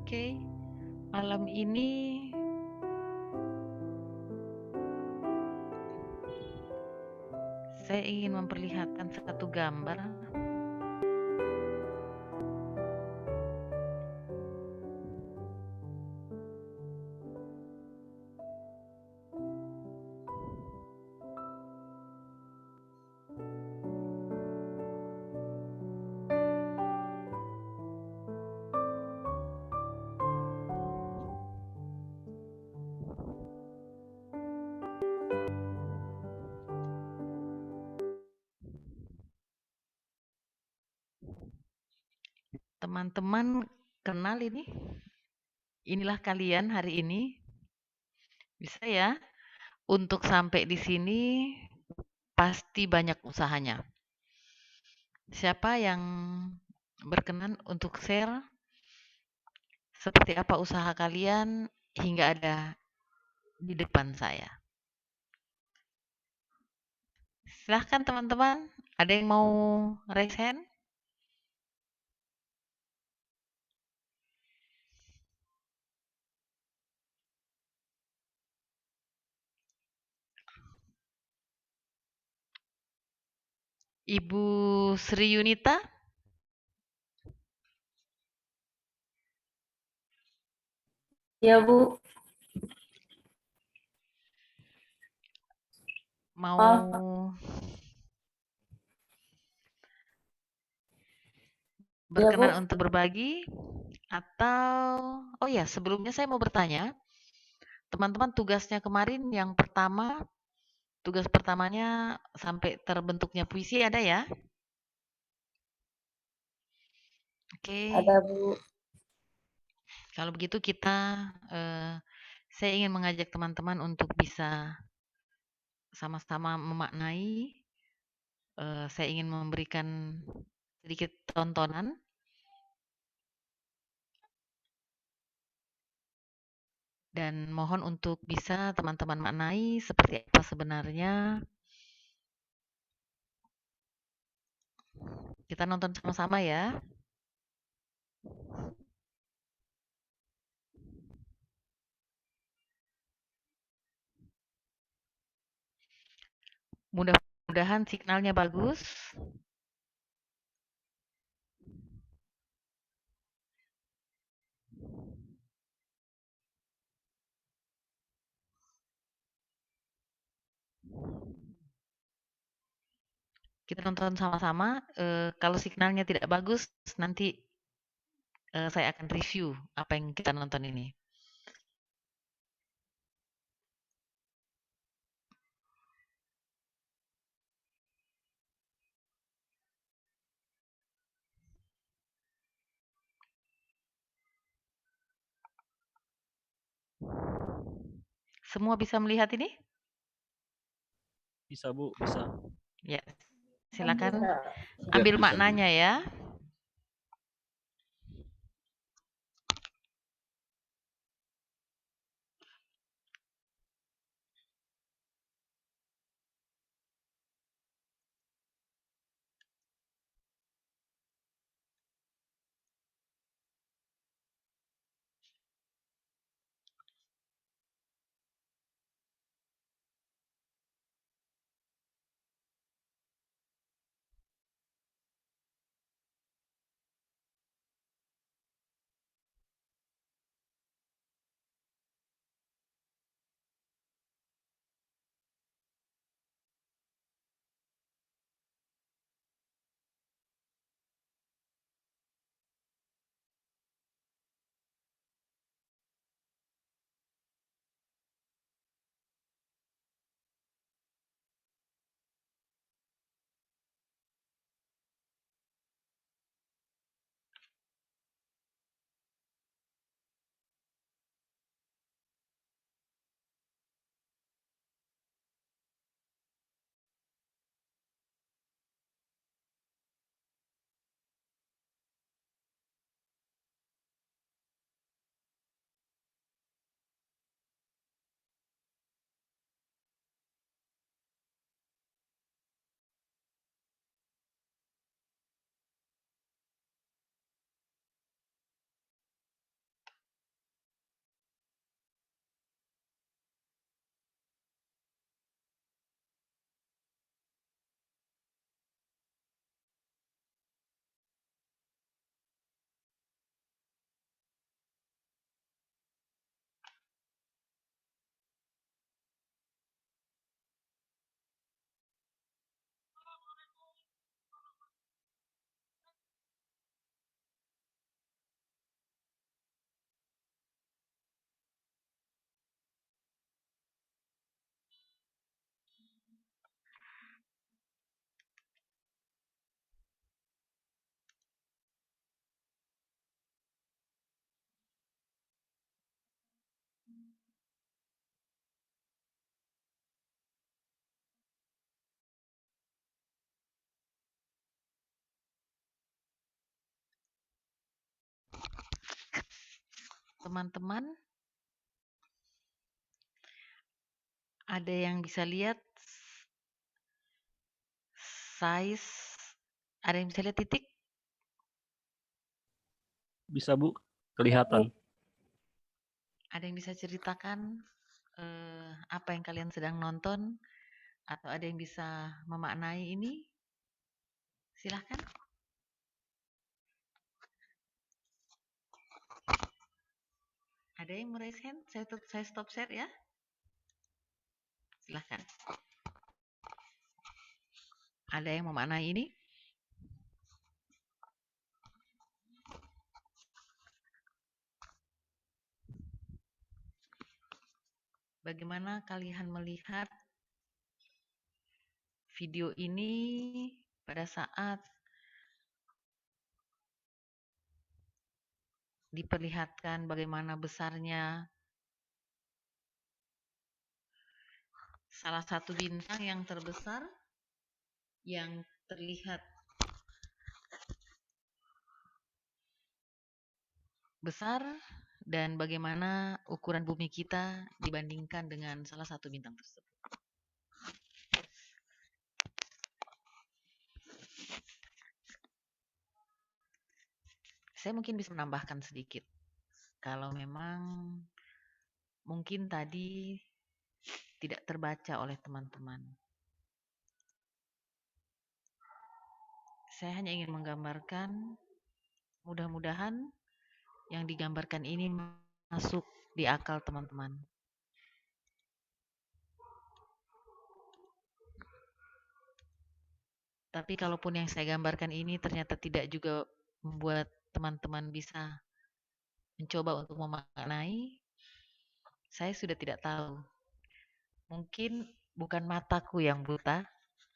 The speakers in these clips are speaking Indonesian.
Oke, malam ini saya ingin memperlihatkan satu gambar. Teman-teman kenal ini? Inilah kalian hari ini. Bisa ya? Untuk sampai di sini pasti banyak usahanya. Siapa yang berkenan untuk share seperti apa usaha kalian hingga ada di depan saya? Silahkan teman-teman, ada yang mau raise hand? Ibu Sri Yunita? Ya, Bu. Mau berkenan Bu. untuk berbagi? Atau, oh ya, sebelumnya saya mau bertanya, teman-teman tugasnya kemarin yang pertama, tugas pertamanya sampai terbentuknya puisi ada ya? Oke, Ada, Bu. kalau begitu saya ingin mengajak teman-teman untuk bisa sama-sama memaknai. Saya ingin memberikan sedikit tontonan dan mohon untuk bisa teman-teman maknai seperti apa sebenarnya. Kita nonton sama-sama ya. Mudah-mudahan signalnya bagus. Kita nonton sama-sama. Kalau signalnya tidak bagus, nanti saya akan review apa yang kita nonton ini. Semua bisa melihat ini? Bisa, Bu, bisa. Ya, silakan Bisa. ambil maknanya ya. teman-teman, ada yang bisa lihat size, ada yang bisa lihat titik? Bisa, Bu. Kelihatan. Ada yang bisa ceritakan apa yang kalian sedang nonton? Atau ada yang bisa memaknai ini? Silahkan. Ada yang mau raise hand? Saya stop share ya. Silahkan. Ada yang memaknai ini? Bagaimana kalian melihat video ini pada saat diperlihatkan bagaimana besarnya salah satu bintang yang terbesar yang terlihat besar dan bagaimana ukuran bumi kita dibandingkan dengan salah satu bintang tersebut. Saya mungkin bisa menambahkan sedikit. Kalau memang mungkin tadi tidak terbaca oleh teman-teman. Saya hanya ingin menggambarkan, mudah-mudahan yang digambarkan ini masuk di akal teman-teman. Tapi kalaupun yang saya gambarkan ini ternyata tidak juga membuat teman-teman bisa mencoba untuk memaknai, saya sudah tidak tahu. Mungkin bukan mataku yang buta,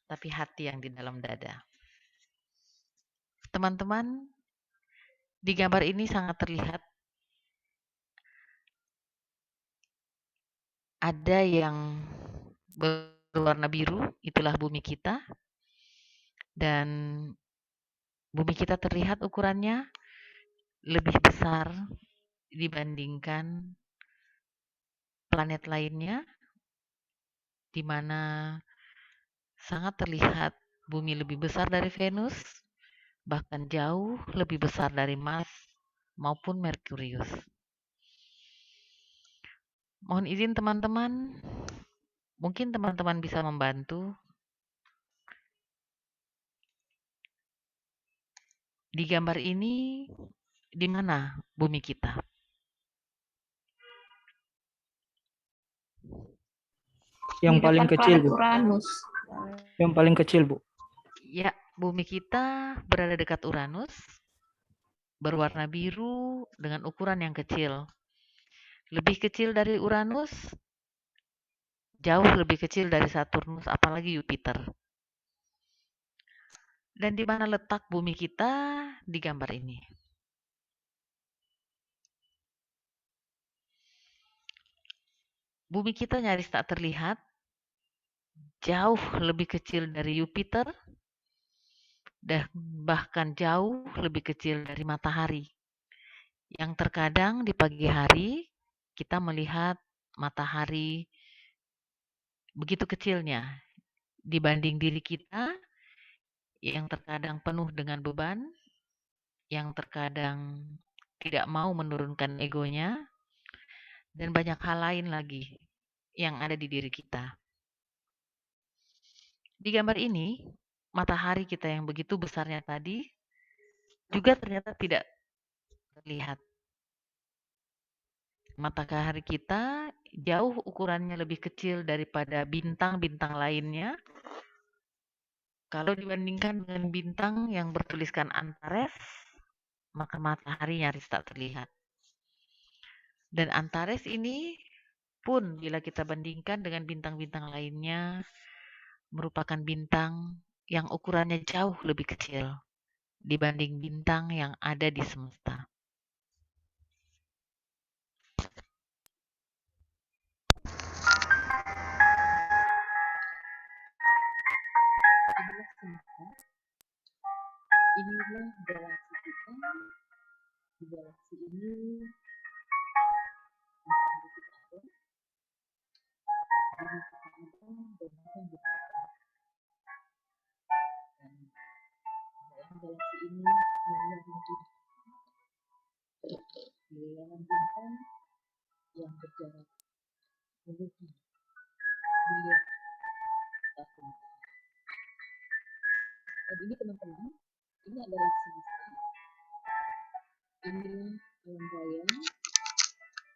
tapi hati yang di dalam dada. Teman-teman, di gambar ini sangat terlihat ada yang berwarna biru, itulah bumi kita. Dan bumi kita terlihat ukurannya lebih besar dibandingkan planet lainnya, di mana sangat terlihat bumi lebih besar dari Venus, bahkan jauh lebih besar dari Mars maupun Merkurius. Mohon izin teman-teman, mungkin teman-teman bisa membantu di gambar ini, di mana bumi kita? Yang Di paling dekat kecil, planet Bu. Uranus. Yang paling kecil, Bu. Ya, bumi kita berada dekat Uranus, berwarna biru dengan ukuran yang kecil. Lebih kecil dari Uranus, jauh lebih kecil dari Saturnus, apalagi Jupiter. Dan di mana letak bumi kita di gambar ini? Bumi kita nyaris tak terlihat, jauh lebih kecil dari Jupiter, dan bahkan jauh lebih kecil dari matahari. Yang terkadang di pagi hari kita melihat matahari begitu kecilnya dibanding diri kita yang terkadang penuh dengan beban, yang terkadang tidak mau menurunkan egonya, dan banyak hal lain lagi yang ada di diri kita. Di gambar ini, matahari kita yang begitu besarnya tadi juga ternyata tidak terlihat. Matahari kita jauh ukurannya lebih kecil daripada bintang-bintang lainnya. Kalau dibandingkan dengan bintang yang bertuliskan Antares, maka matahari nyaris tak terlihat. Dan Antares ini pun bila kita bandingkan dengan bintang-bintang lainnya, merupakan bintang yang ukurannya jauh lebih kecil dibanding bintang yang ada di semesta. Inilah galaksi kita. Di galaksi ini Galaksi ini miliaran bintang yang berjarak puluhan miliar tahun. Dan ini teman-teman, ini adalah semesta. Inilah alam raya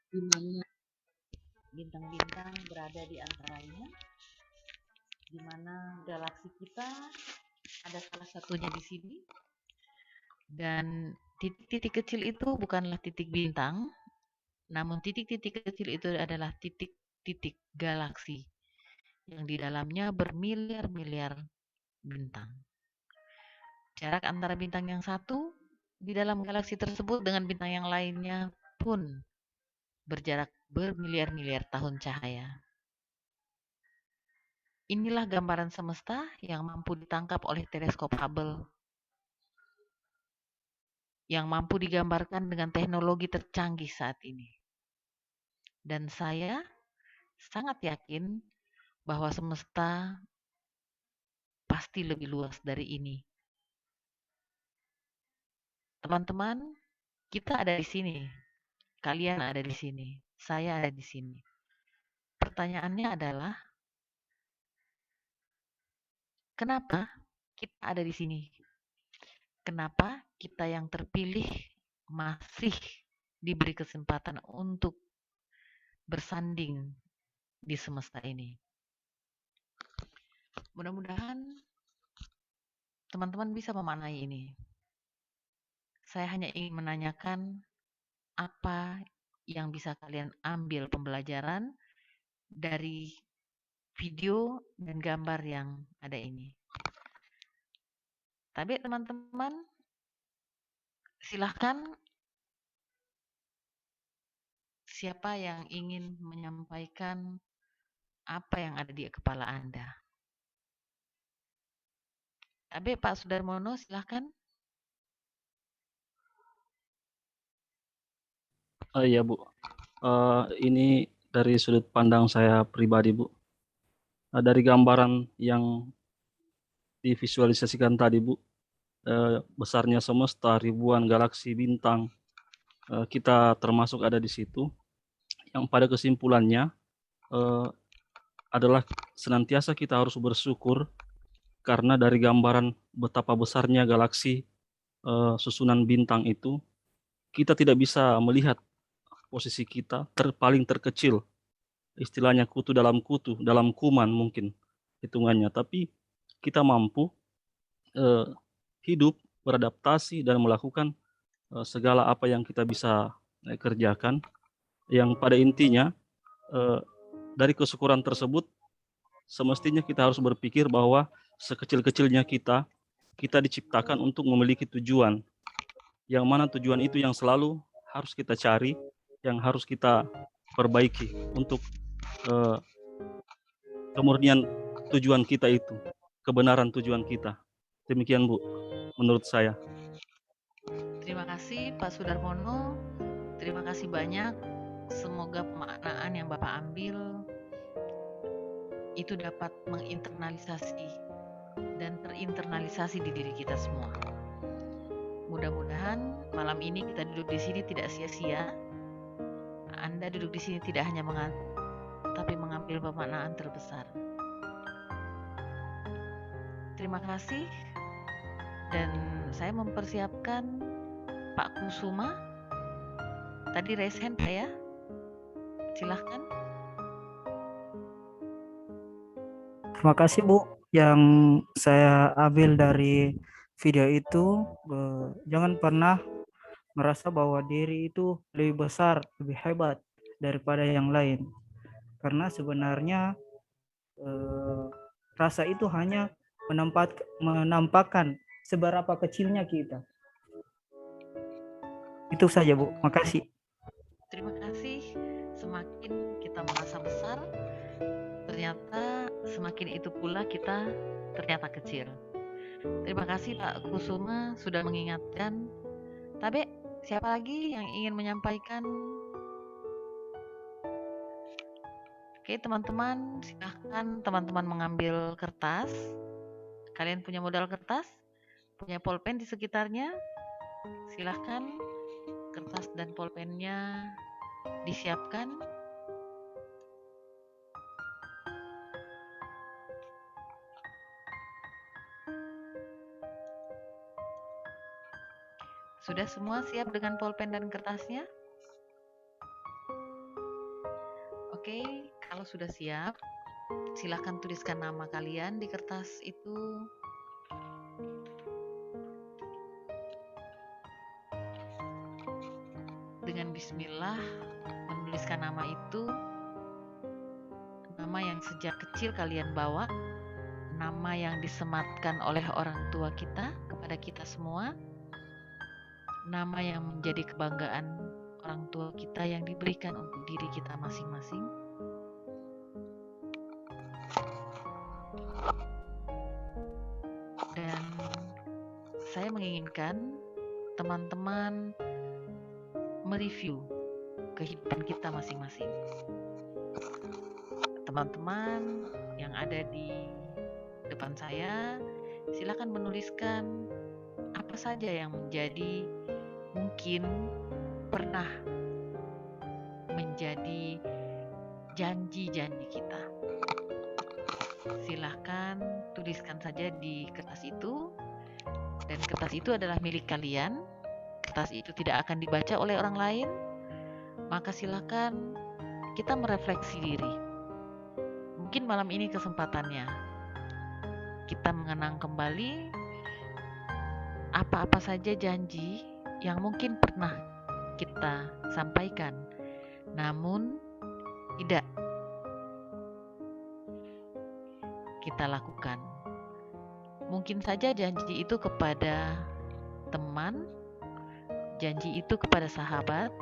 di mana bintang-bintang berada di antaranya, di mana galaksi kita ada salah satunya di sini. Dan titik-titik kecil itu bukanlah titik bintang, namun titik-titik kecil itu adalah titik-titik galaksi yang di dalamnya bermiliar-miliar bintang. Jarak antara bintang yang satu di dalam galaksi tersebut dengan bintang yang lainnya pun berjarak bermiliar-miliar tahun cahaya. Inilah gambaran semesta yang mampu ditangkap oleh teleskop Hubble, yang mampu digambarkan dengan teknologi tercanggih saat ini. Dan saya sangat yakin bahwa semesta pasti lebih luas dari ini. Teman-teman, kita ada di sini. Kalian ada di sini. Saya ada di sini. Pertanyaannya adalah, kenapa kita ada di sini? Kenapa kita yang terpilih masih diberi kesempatan untuk bersanding di semesta ini? Mudah-mudahan teman-teman bisa memaknai ini. Saya hanya ingin menanyakan apa yang bisa kalian ambil pembelajaran dari video dan gambar yang ada ini. Tapi teman-teman, silahkan siapa yang ingin menyampaikan apa yang ada di kepala Anda. Tapi Pak Sudarmono, silahkan. Iya Bu, ini dari sudut pandang saya pribadi Bu. Dari gambaran yang divisualisasikan tadi Bu, besarnya semesta, ribuan galaksi bintang, kita termasuk ada di situ. Yang pada kesimpulannya adalah senantiasa kita harus bersyukur karena dari gambaran betapa besarnya galaksi, susunan bintang itu, kita tidak bisa melihat posisi kita paling terkecil, istilahnya kutu, dalam kuman mungkin hitungannya, tapi kita mampu hidup, beradaptasi, dan melakukan segala apa yang kita bisa kerjakan, yang pada intinya dari kesyukuran tersebut semestinya kita harus berpikir bahwa sekecil-kecilnya kita diciptakan untuk memiliki tujuan, yang mana tujuan itu yang selalu harus kita cari, yang harus kita perbaiki untuk kemurnian tujuan kita itu, kebenaran tujuan kita. Demikian Bu, menurut saya. Terima kasih Pak Sudarmono. Terima kasih banyak. Semoga pemaknaan yang Bapak ambil itu dapat menginternalisasi dan terinternalisasi di diri kita semua. Mudah-mudahan malam ini kita duduk di sini tidak sia-sia. Anda duduk di sini tidak hanya tapi mengambil pemaknaan terbesar. Terima kasih. Dan saya mempersiapkan Pak Kusuma. Tadi raise hand ya. Silahkan. Terima kasih Bu. Yang saya ambil dari video itu, jangan pernah merasa bahwa diri itu lebih besar, lebih hebat daripada yang lain. Karena sebenarnya rasa itu hanya menampakkan seberapa kecilnya kita. Itu saja Bu, makasih. Terima kasih. Semakin kita merasa besar, ternyata semakin itu pula kita ternyata kecil. Terima kasih Pak Kusuma sudah mengingatkan. Tapi siapa lagi yang ingin menyampaikan Oke, teman-teman, silahkan teman-teman mengambil kertas. Kalian punya modal kertas? Punya pulpen di sekitarnya? Silahkan kertas dan pulpennya disiapkan. Sudah semua siap dengan pulpen dan kertasnya? Oke, kalau sudah siap, silakan tuliskan nama kalian di kertas itu. Dengan bismillah, menuliskan nama itu, nama yang sejak kecil kalian bawa, nama yang disematkan oleh orang tua kita kepada kita semua, nama yang menjadi kebanggaan orang tua kita yang diberikan untuk diri kita masing-masing. Dan saya menginginkan teman-teman mereview kehidupan kita masing-masing. Teman-teman yang ada di depan saya, silakan menuliskan apa saja yang menjadi mungkin pernah menjadi janji-janji kita. Silahkan tuliskan saja di kertas itu, dan kertas itu adalah milik kalian. Kertas itu tidak akan dibaca oleh orang lain, maka silakan kita merefleksi diri. Mungkin malam ini kesempatannya kita mengenang kembali apa-apa saja janji yang mungkin pernah kita sampaikan, namun tidak kita lakukan. Mungkin saja janji itu kepada teman, janji itu kepada sahabat,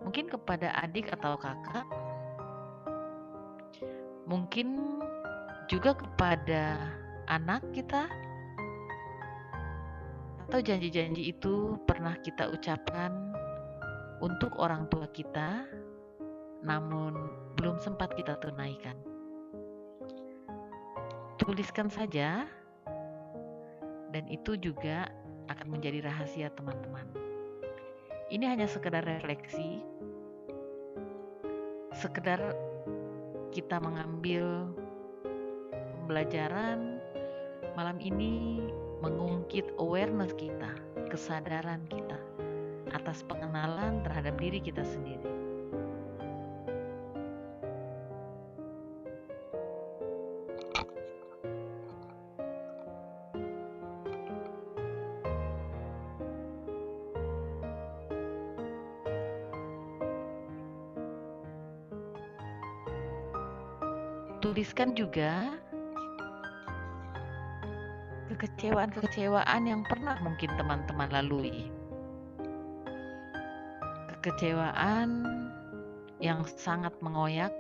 mungkin kepada adik atau kakak, mungkin juga kepada anak kita, atau janji-janji itu pernah kita ucapkan untuk orang tua kita, namun belum sempat kita tunaikan. Tuliskan saja, dan itu juga akan menjadi rahasia teman-teman. Ini hanya sekedar refleksi, sekedar kita mengambil pembelajaran malam ini, mengungkit awareness kita, kesadaran kita atas pengenalan terhadap diri kita sendiri. Tuliskan juga kekecewaan-kekecewaan yang pernah mungkin teman-teman lalui. Kekecewaan yang sangat mengoyak,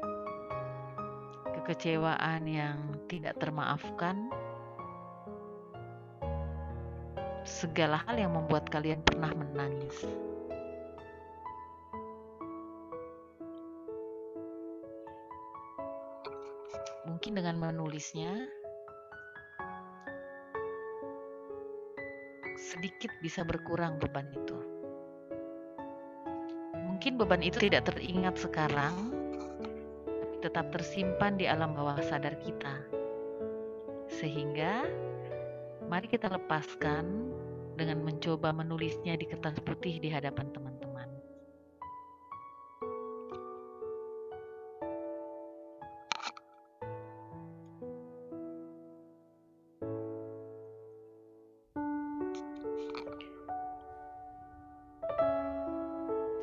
kekecewaan yang tidak termaafkan, segala hal yang membuat kalian pernah menangis. Mungkin dengan menulisnya, sedikit bisa berkurang beban itu. Mungkin beban itu tidak teringat sekarang, tapi tetap tersimpan di alam bawah sadar kita. Sehingga, mari kita lepaskan dengan mencoba menulisnya di kertas putih di hadapan teman-teman.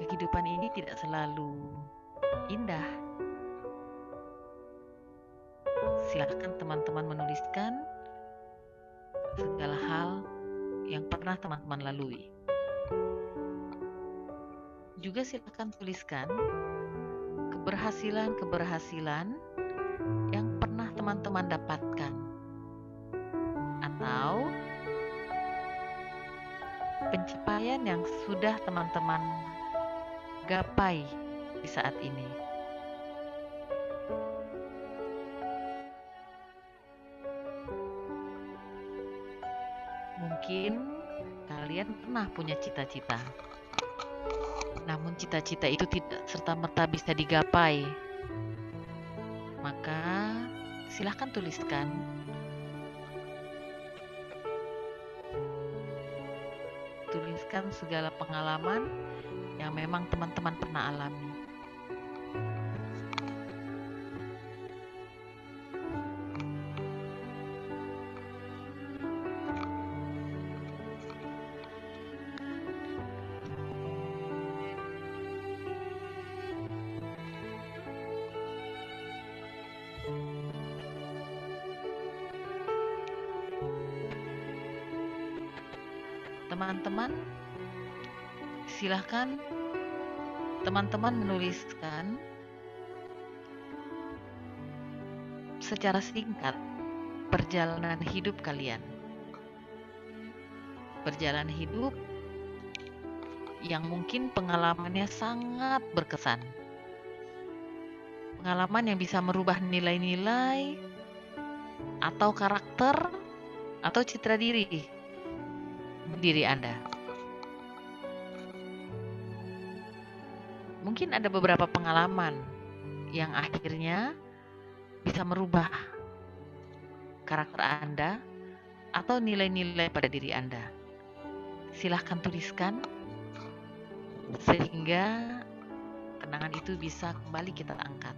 Kehidupan ini tidak selalu indah. Silakan teman-teman menuliskan segala hal yang pernah teman-teman lalui. Juga silakan tuliskan keberhasilan-keberhasilan yang pernah teman-teman dapatkan, atau pencapaian yang sudah teman-teman gapai di saat ini. kalian pernah punya cita-cita. Namun cita-cita itu tidak serta-merta bisa digapai. Maka silahkan tuliskan. Tuliskan segala pengalaman yang memang teman-teman pernah alami. Teman-teman, silahkan teman-teman menuliskan secara singkat perjalanan hidup kalian. Perjalanan hidup yang mungkin pengalamannya sangat berkesan. Pengalaman yang bisa merubah nilai-nilai atau karakter atau citra diri Anda. Mungkin ada beberapa pengalaman yang akhirnya bisa merubah karakter Anda atau nilai-nilai pada diri Anda. Silahkan tuliskan sehingga kenangan itu bisa kembali kita angkat.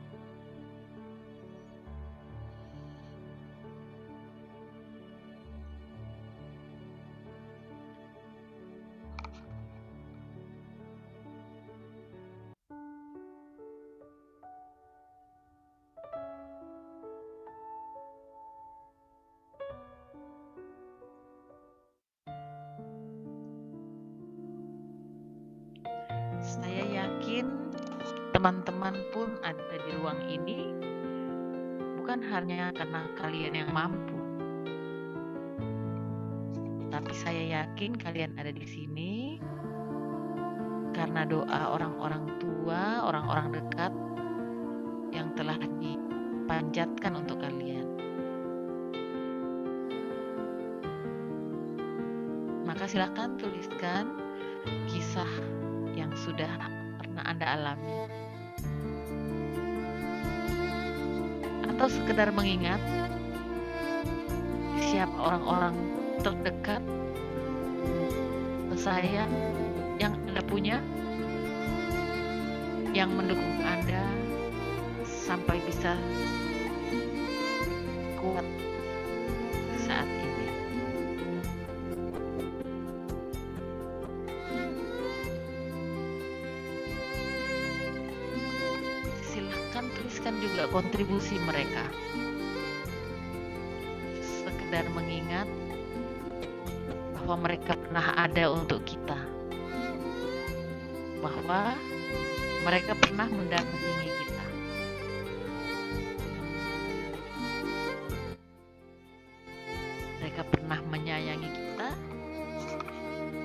Saya yakin teman-teman pun ada di ruang ini bukan hanya karena kalian yang mampu, tapi saya yakin kalian ada di sini karena doa orang-orang tua, orang-orang dekat yang telah dipanjatkan untuk kalian. Maka silakan tuliskan kisah yang sudah pernah Anda alami, atau sekedar mengingat siapa orang-orang terdekat, tersayang yang Anda punya, yang mendukung Anda sampai bisa kuat saat ini. Silahkan tuliskan juga kontribusi mereka. Sekedar mengingat bahwa mereka pernah ada untuk kita. Bahwa mereka pernah mendampingi kita. Mereka pernah menyayangi kita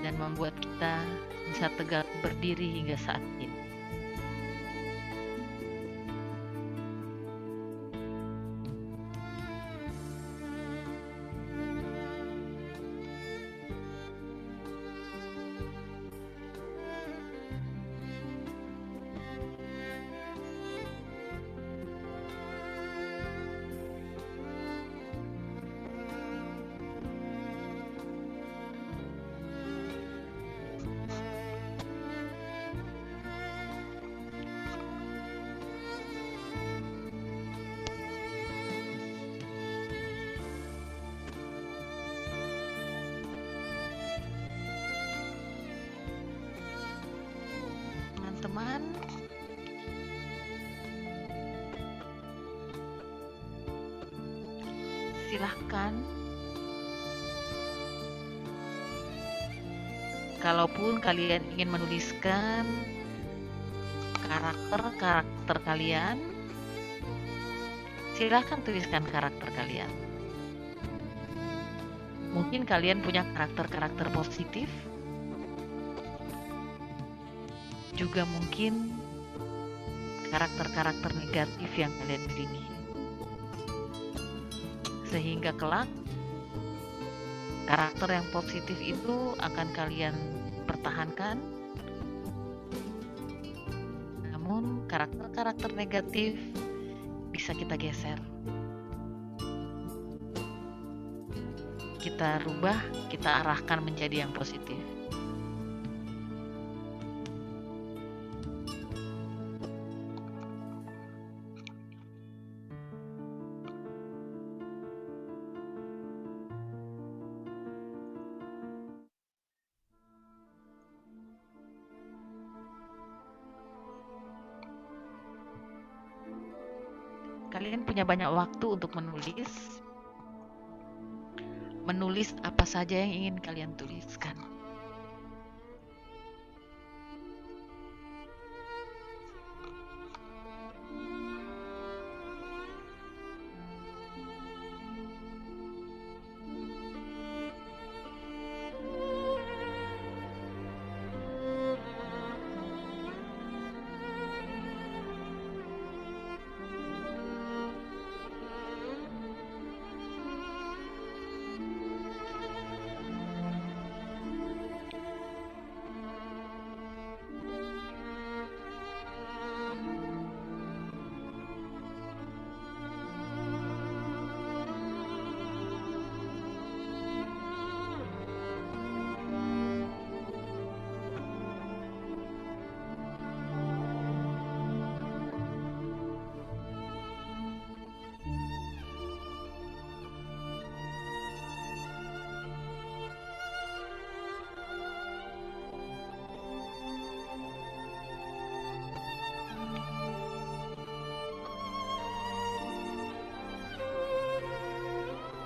dan membuat kita bisa tegak berdiri hingga saat ini. Teman-teman, silahkan kalaupun kalian ingin menuliskan karakter kalian, silahkan tuliskan karakter kalian. Mungkin kalian punya karakter-karakter positif, juga mungkin karakter-karakter negatif yang kalian miliki. Sehingga kelak Karakter yang positif itu akan kalian pertahankan, namun karakter-karakter negatif bisa kita geser, kita rubah, kita arahkan menjadi yang positif. Kalian punya banyak waktu untuk menulis apa saja yang ingin kalian tuliskan.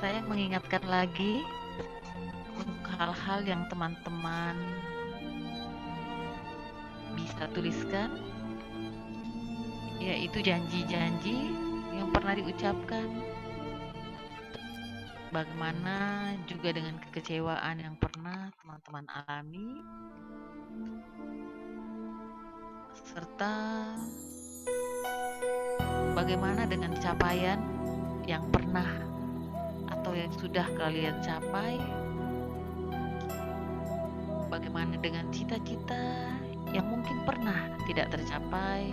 Saya mengingatkan lagi untuk hal-hal yang teman-teman bisa tuliskan, yaitu janji-janji yang pernah diucapkan, bagaimana juga dengan kekecewaan yang pernah teman-teman alami, serta bagaimana dengan capaian yang pernah atau yang sudah kalian capai, bagaimana dengan cita-cita yang mungkin pernah tidak tercapai,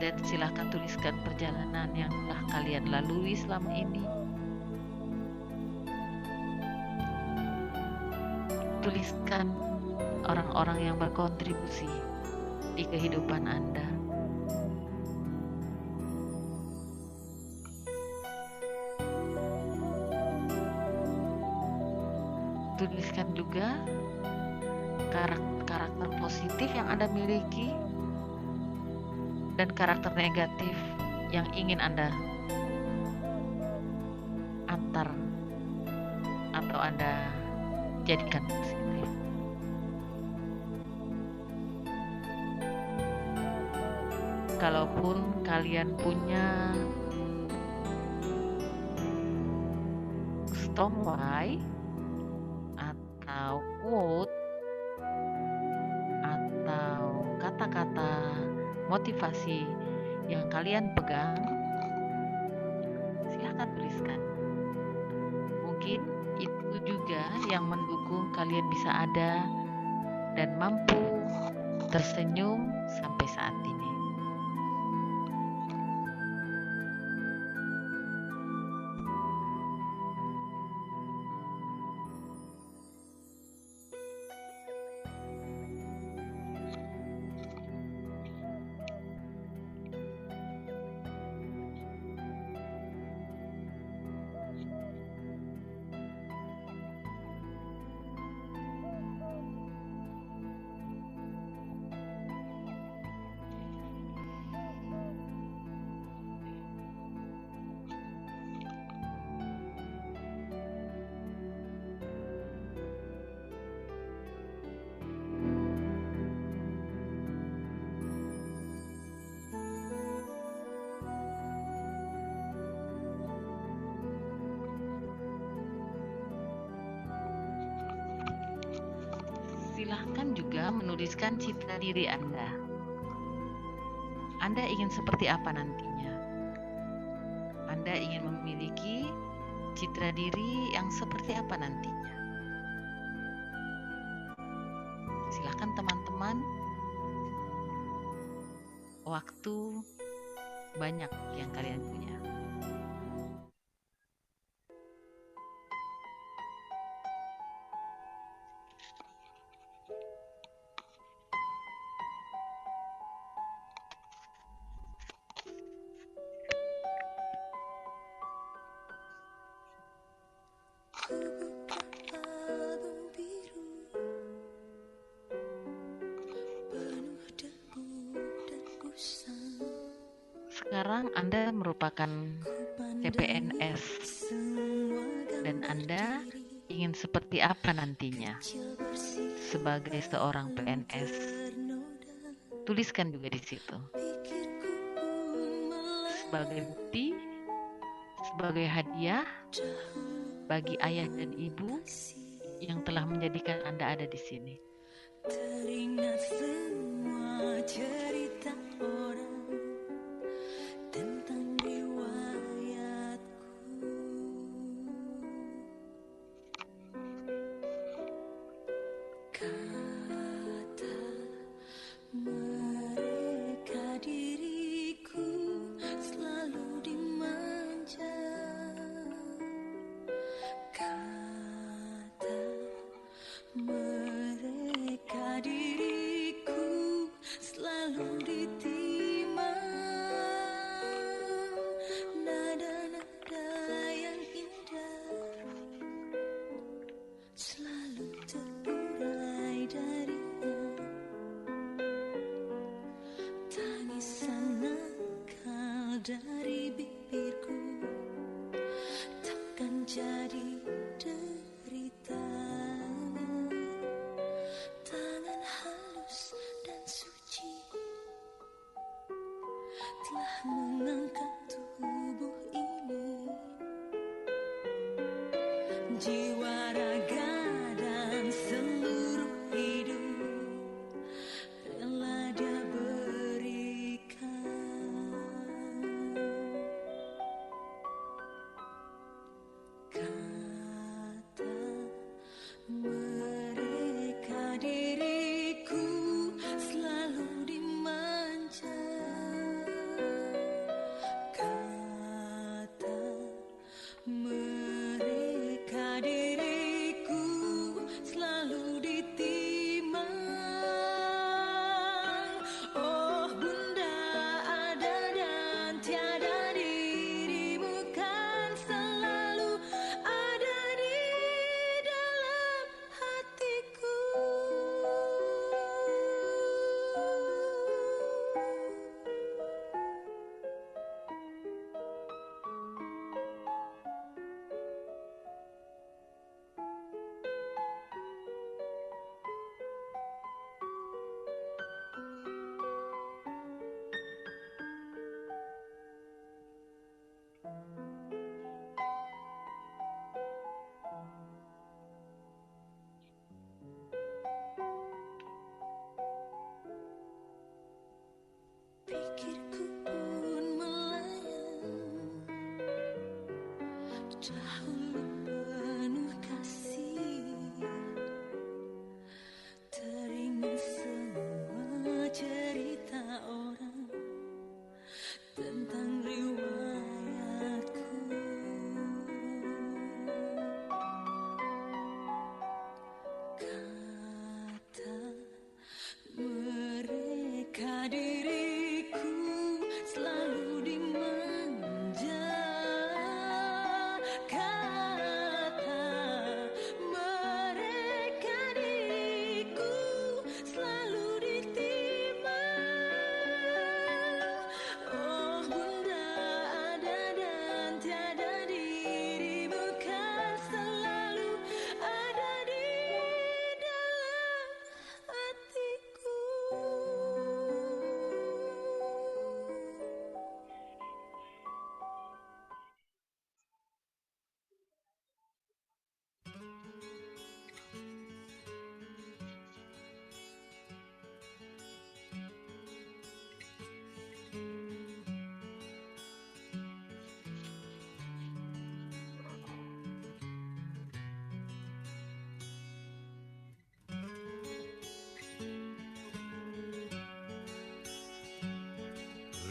dan silahkan tuliskan perjalanan yang telah kalian lalui selama ini. Tuliskan orang-orang yang berkontribusi di kehidupan Anda. Tuliskan juga karakter positif yang Anda miliki dan karakter negatif yang ingin Anda antar atau Anda jadikan positif. Kalaupun kalian punya stoneway atau quote atau kata-kata motivasi yang kalian pegang, silahkan tuliskan. Mungkin itu juga yang mendukung kalian bisa ada dan mampu tersenyum sampai saat ini. Silahkan juga menuliskan citra diri Anda. Anda ingin seperti apa nantinya? Anda ingin memiliki citra diri yang seperti apa nantinya. Silakan teman-teman, waktu banyak yang kalian punya. Sekarang Anda merupakan CPNS dan Anda ingin seperti apa nantinya sebagai seorang PNS. Tuliskan juga di situ. Sebagai bukti, sebagai hadiah bagi ayah dan ibu yang telah menjadikan Anda ada di sini. Teringat semua cerita orang tentang riwayatku. Kata mereka diriku selalu dimanja. Kata mereka diriku selalu ditimang. Nada-nada yang indah selalu terurai darinya. Tangisan nakal dari bibirku takkan jadi deritanya. Tangan halus dan suci telah mengangkat tubuh ini. Jiwa, raga, dan seluruh hidup rela dia berikan. Kata mereka diriku selalu dimanja. Kata mereka diriku selalu ditimang. Oh Bunda, ada dan tiada, dirimu kan selalu ada di dalam hatiku. Pikirku pun melayang, dahulu penuh kasih. Teringat semua cerita orang tentang riwayatku. Kata mereka diriku selalu dimanja. Kata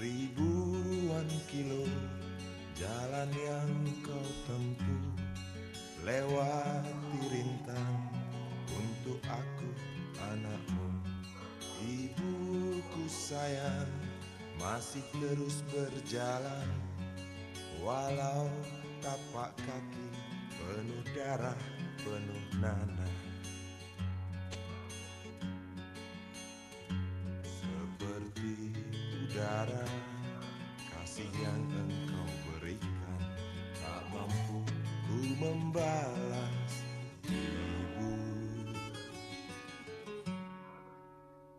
Ribuan kilo jalan yang kau tempuh, lewati rintang untuk aku anakmu. Ibuku sayang, masih terus berjalan, walau tapak kaki penuh darah, penuh nanah. Seperti udara, kasih yang engkau berikan, tak mampu ku membalas. Ibu,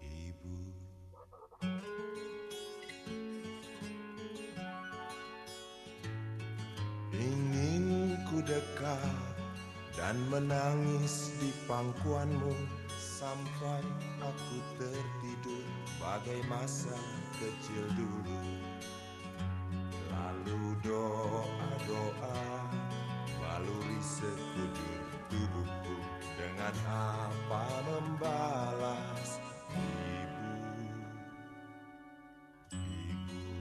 ibu. Ingin ku dekat dan menangis di pangkuanmu sampai aku tertidur bagai masa kecil dulu. Lalu doa-doa baluri sekujur tubuhku, dengan apa membalas. Ibu, ibu.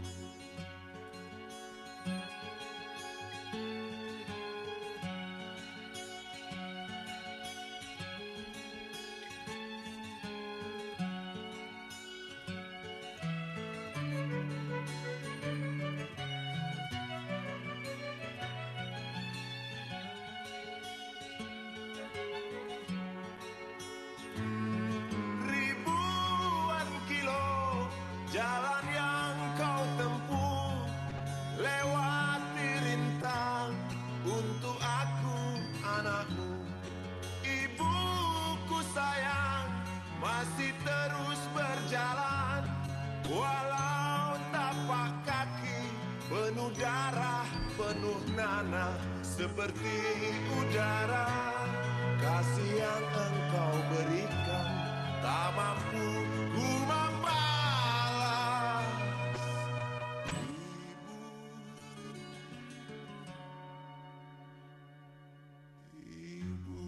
Ribuan kilo jalan yang kau tempuh, lewati rintang untuk aku anakmu. Ibuku sayang, masih terus berjalan, walau tapak kaki penuh darah, penuh nanah. Seperti udara, kasih yang engkau berikan, tak mampu ku membalas. Ibu, ibu.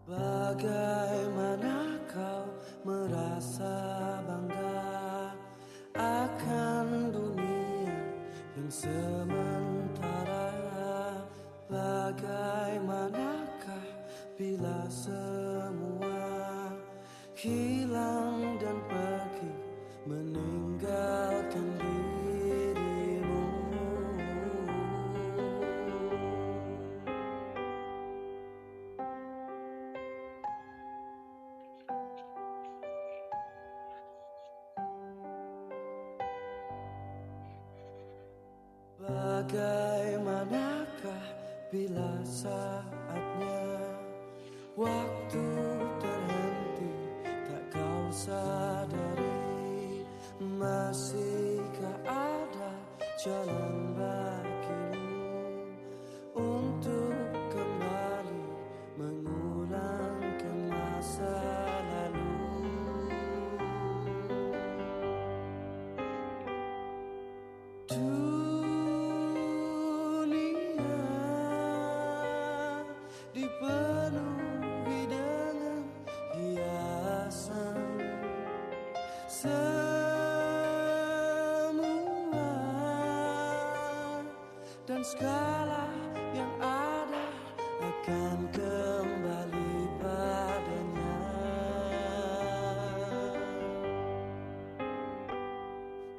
Bagaimana kau merasa bangga akan dunia yang sementara? Bagaimanakah bila semua hilang dan pergi meninggalkan dirimu? Bagaimanakah bila saatnya waktu terhenti, tak kau sadari? Masihkah ada jalan bagimu untuk kembali mengulangkan masa lalu? Dipenuhi dengan hiasan, semua dan segala yang ada akan kembali padanya.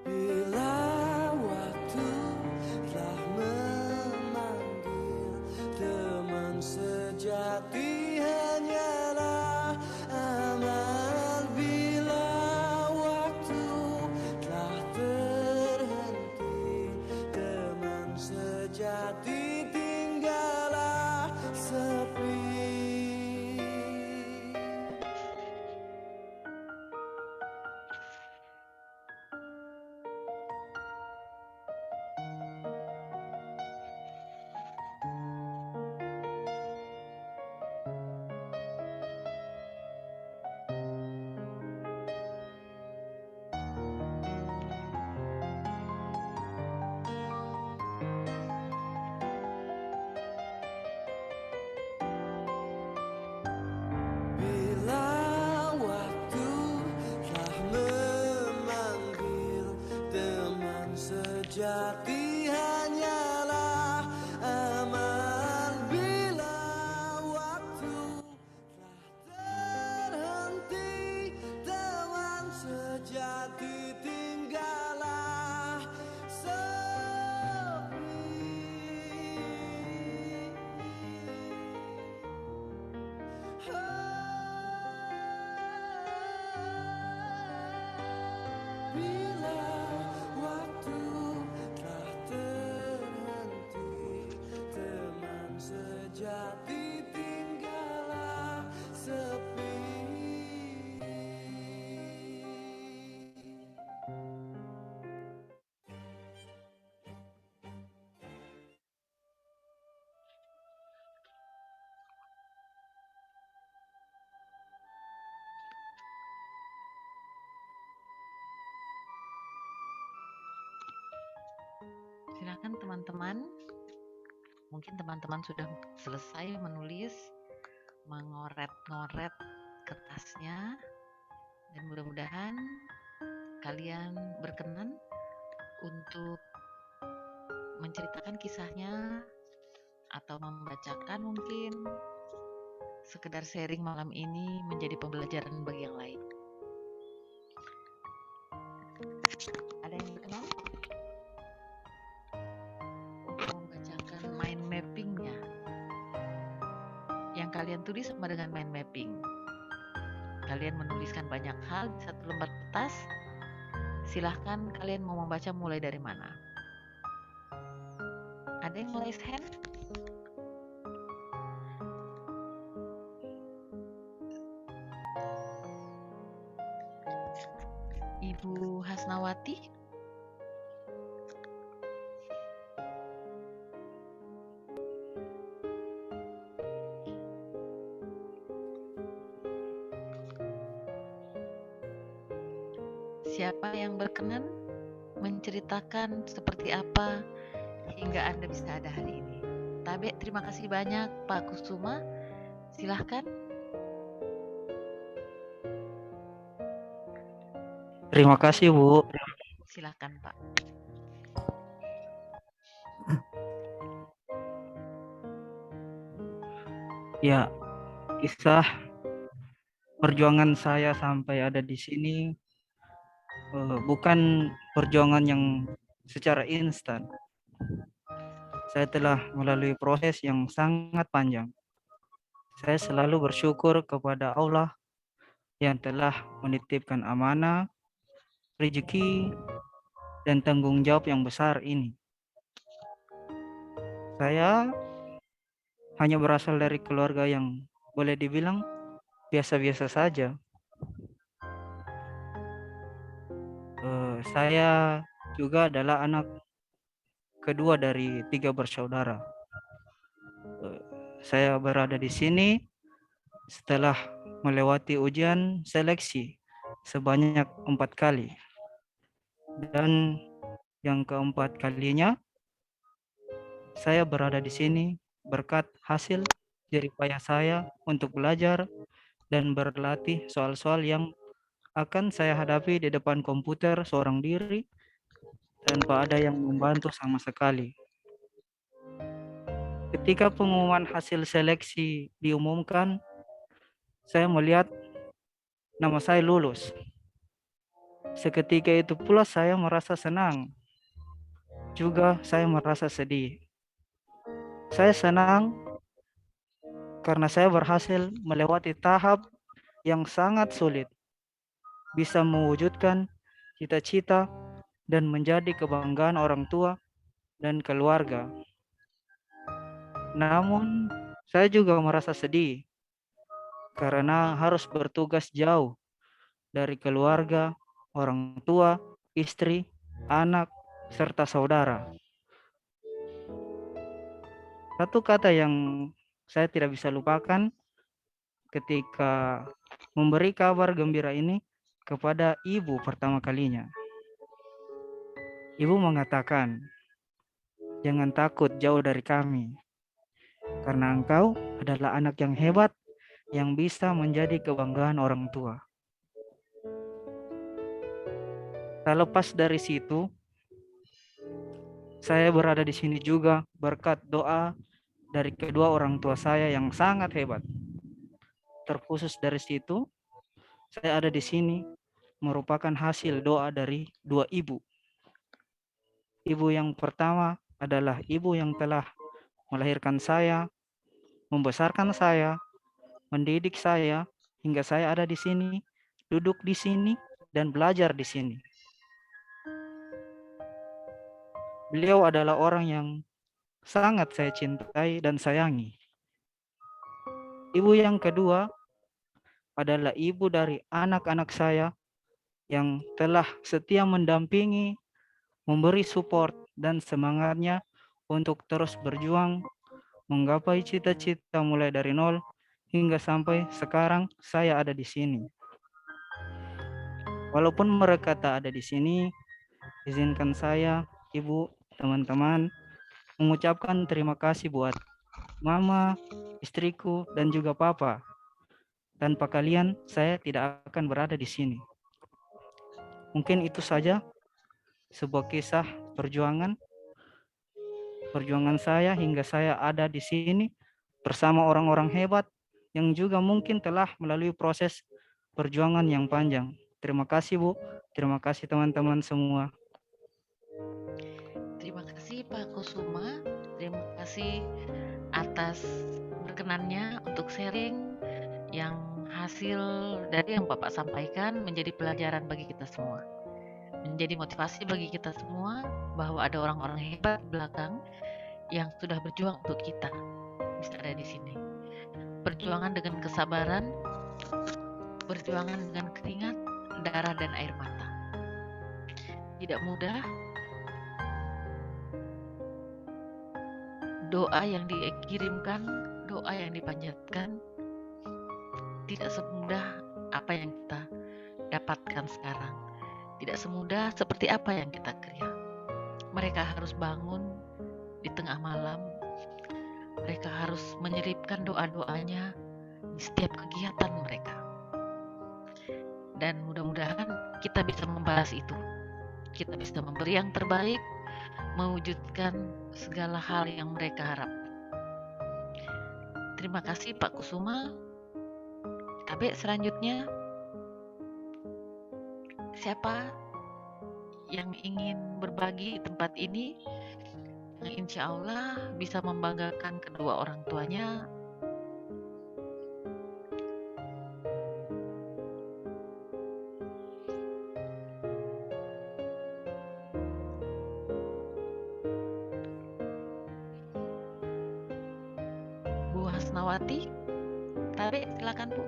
Bila waktu telah memanggil, teman sejati hanyalah amal. Bila waktu telah terhenti, teman sejati tinggallah sepi. Silakan teman-teman. Mungkin teman-teman sudah selesai menulis, mengoret-ngoret kertasnya, dan mudah-mudahan kalian berkenan untuk menceritakan kisahnya atau membacakan, mungkin sekedar sharing malam ini menjadi pembelajaran bagi yang lain. Ada yang berkenan untuk membacakan mind mappingnya? Yang kalian tulis sama dengan mind mapping. Kalian menuliskan banyak hal di satu lembar kertas. Silahkan kalian mau membaca mulai dari mana? Ada yang raise hand? Ibu Hasnawati? Siapa yang berkenan menceritakan seperti apa hingga Anda bisa ada hari ini? Tabe, terima kasih banyak Pak Kusuma. Silahkan. Terima kasih, Bu. Silahkan Pak. Ya, kisah perjuangan saya sampai ada di sini bukan perjuangan yang secara instan. Saya telah melalui proses yang sangat panjang. Saya selalu bersyukur kepada Allah yang telah menitipkan amanah, rezeki, dan tanggung jawab yang besar ini. Saya hanya berasal dari keluarga yang boleh dibilang biasa-biasa saja. Saya juga adalah anak kedua dari 3 bersaudara. Saya berada di sini setelah melewati ujian seleksi sebanyak 4 kali. Dan yang keempat kalinya saya berada di sini berkat hasil jerih payah saya untuk belajar dan berlatih soal-soal yang akan saya hadapi di depan komputer seorang diri tanpa ada yang membantu sama sekali. Ketika pengumuman hasil seleksi diumumkan, saya melihat nama saya lulus. Seketika itu pula saya merasa senang. Juga saya merasa sedih. Saya senang karena saya berhasil melewati tahap yang sangat sulit. Bisa mewujudkan cita-cita dan menjadi kebanggaan orang tua dan keluarga. Namun, saya juga merasa sedih karena harus bertugas jauh dari keluarga, orang tua, istri, anak, serta saudara. Satu kata yang saya tidak bisa lupakan ketika memberi kabar gembira ini kepada ibu pertama kalinya. Ibu mengatakan, "Jangan takut jauh dari kami, karena engkau adalah anak yang hebat yang bisa menjadi kebanggaan orang tua." Tak lepas dari situ, saya berada di sini juga berkat doa dari kedua orang tua saya yang sangat hebat. Terkhusus dari situ, saya ada di sini merupakan hasil doa dari 2 ibu. Ibu yang pertama adalah ibu yang telah melahirkan saya, membesarkan saya, mendidik saya hingga saya ada di sini, duduk di sini, dan belajar di sini. Beliau adalah orang yang sangat saya cintai dan sayangi. Ibu yang kedua adalah ibu dari anak-anak saya yang telah setia mendampingi, memberi support dan semangatnya untuk terus berjuang menggapai cita-cita mulai dari nol hingga sampai sekarang saya ada di sini. Walaupun mereka tak ada di sini, izinkan saya, Ibu, teman-teman mengucapkan terima kasih buat mama, istriku, dan juga papa. Tanpa kalian, saya tidak akan berada di sini. Mungkin itu saja sebuah kisah perjuangan saya hingga saya ada di sini bersama orang-orang hebat yang juga mungkin telah melalui proses perjuangan yang panjang. Terima kasih Bu, terima kasih teman-teman semua. Terima kasih Pak Kusuma, terima kasih atas berkenannya untuk sharing yang hasil dari yang Bapak sampaikan menjadi pelajaran bagi kita semua. Menjadi motivasi bagi kita semua bahwa ada orang-orang hebat di belakang yang sudah berjuang untuk kita bisa ada di sini. Perjuangan dengan kesabaran, perjuangan dengan keringat, darah dan air mata. Tidak mudah. Doa yang dikirimkan, doa yang dipanjatkan tidak semudah apa yang kita dapatkan sekarang. Tidak semudah seperti apa yang kita kira. Mereka harus bangun di tengah malam. Mereka harus menyelipkan doa-doanya di setiap kegiatan mereka. Dan mudah-mudahan kita bisa membalas itu. Kita bisa memberi yang terbaik, mewujudkan segala hal yang mereka harapkan. Terima kasih Pak Kusuma. Tapi selanjutnya, siapa yang ingin berbagi tempat ini, yang insya Allah bisa membanggakan kedua orang tuanya? Bu Hasnawati, Tabe, silakan Bu.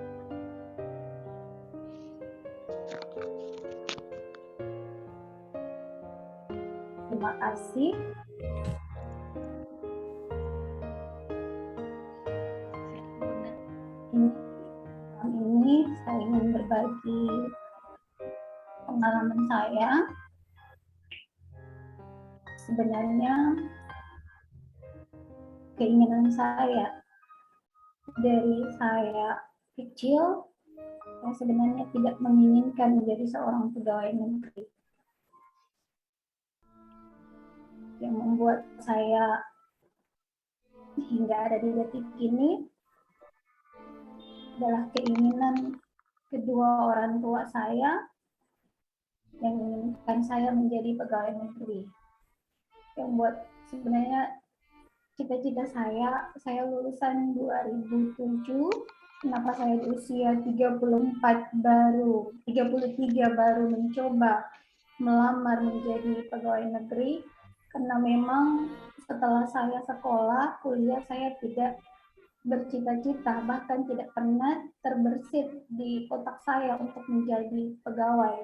Terima kasih. Ini saya ingin berbagi pengalaman saya. Sebenarnya keinginan saya dari saya kecil, saya sebenarnya tidak menginginkan menjadi seorang pegawai negeri. Yang membuat saya hingga ada di detik ini adalah keinginan kedua orang tua saya yang menginginkan saya menjadi pegawai negeri. Yang buat sebenarnya cita-cita saya lulusan 2007, kenapa saya di usia 33 baru mencoba melamar menjadi pegawai negeri, karena memang setelah saya sekolah, kuliah, saya tidak bercita-cita, bahkan tidak pernah terbersit di otak saya untuk menjadi pegawai.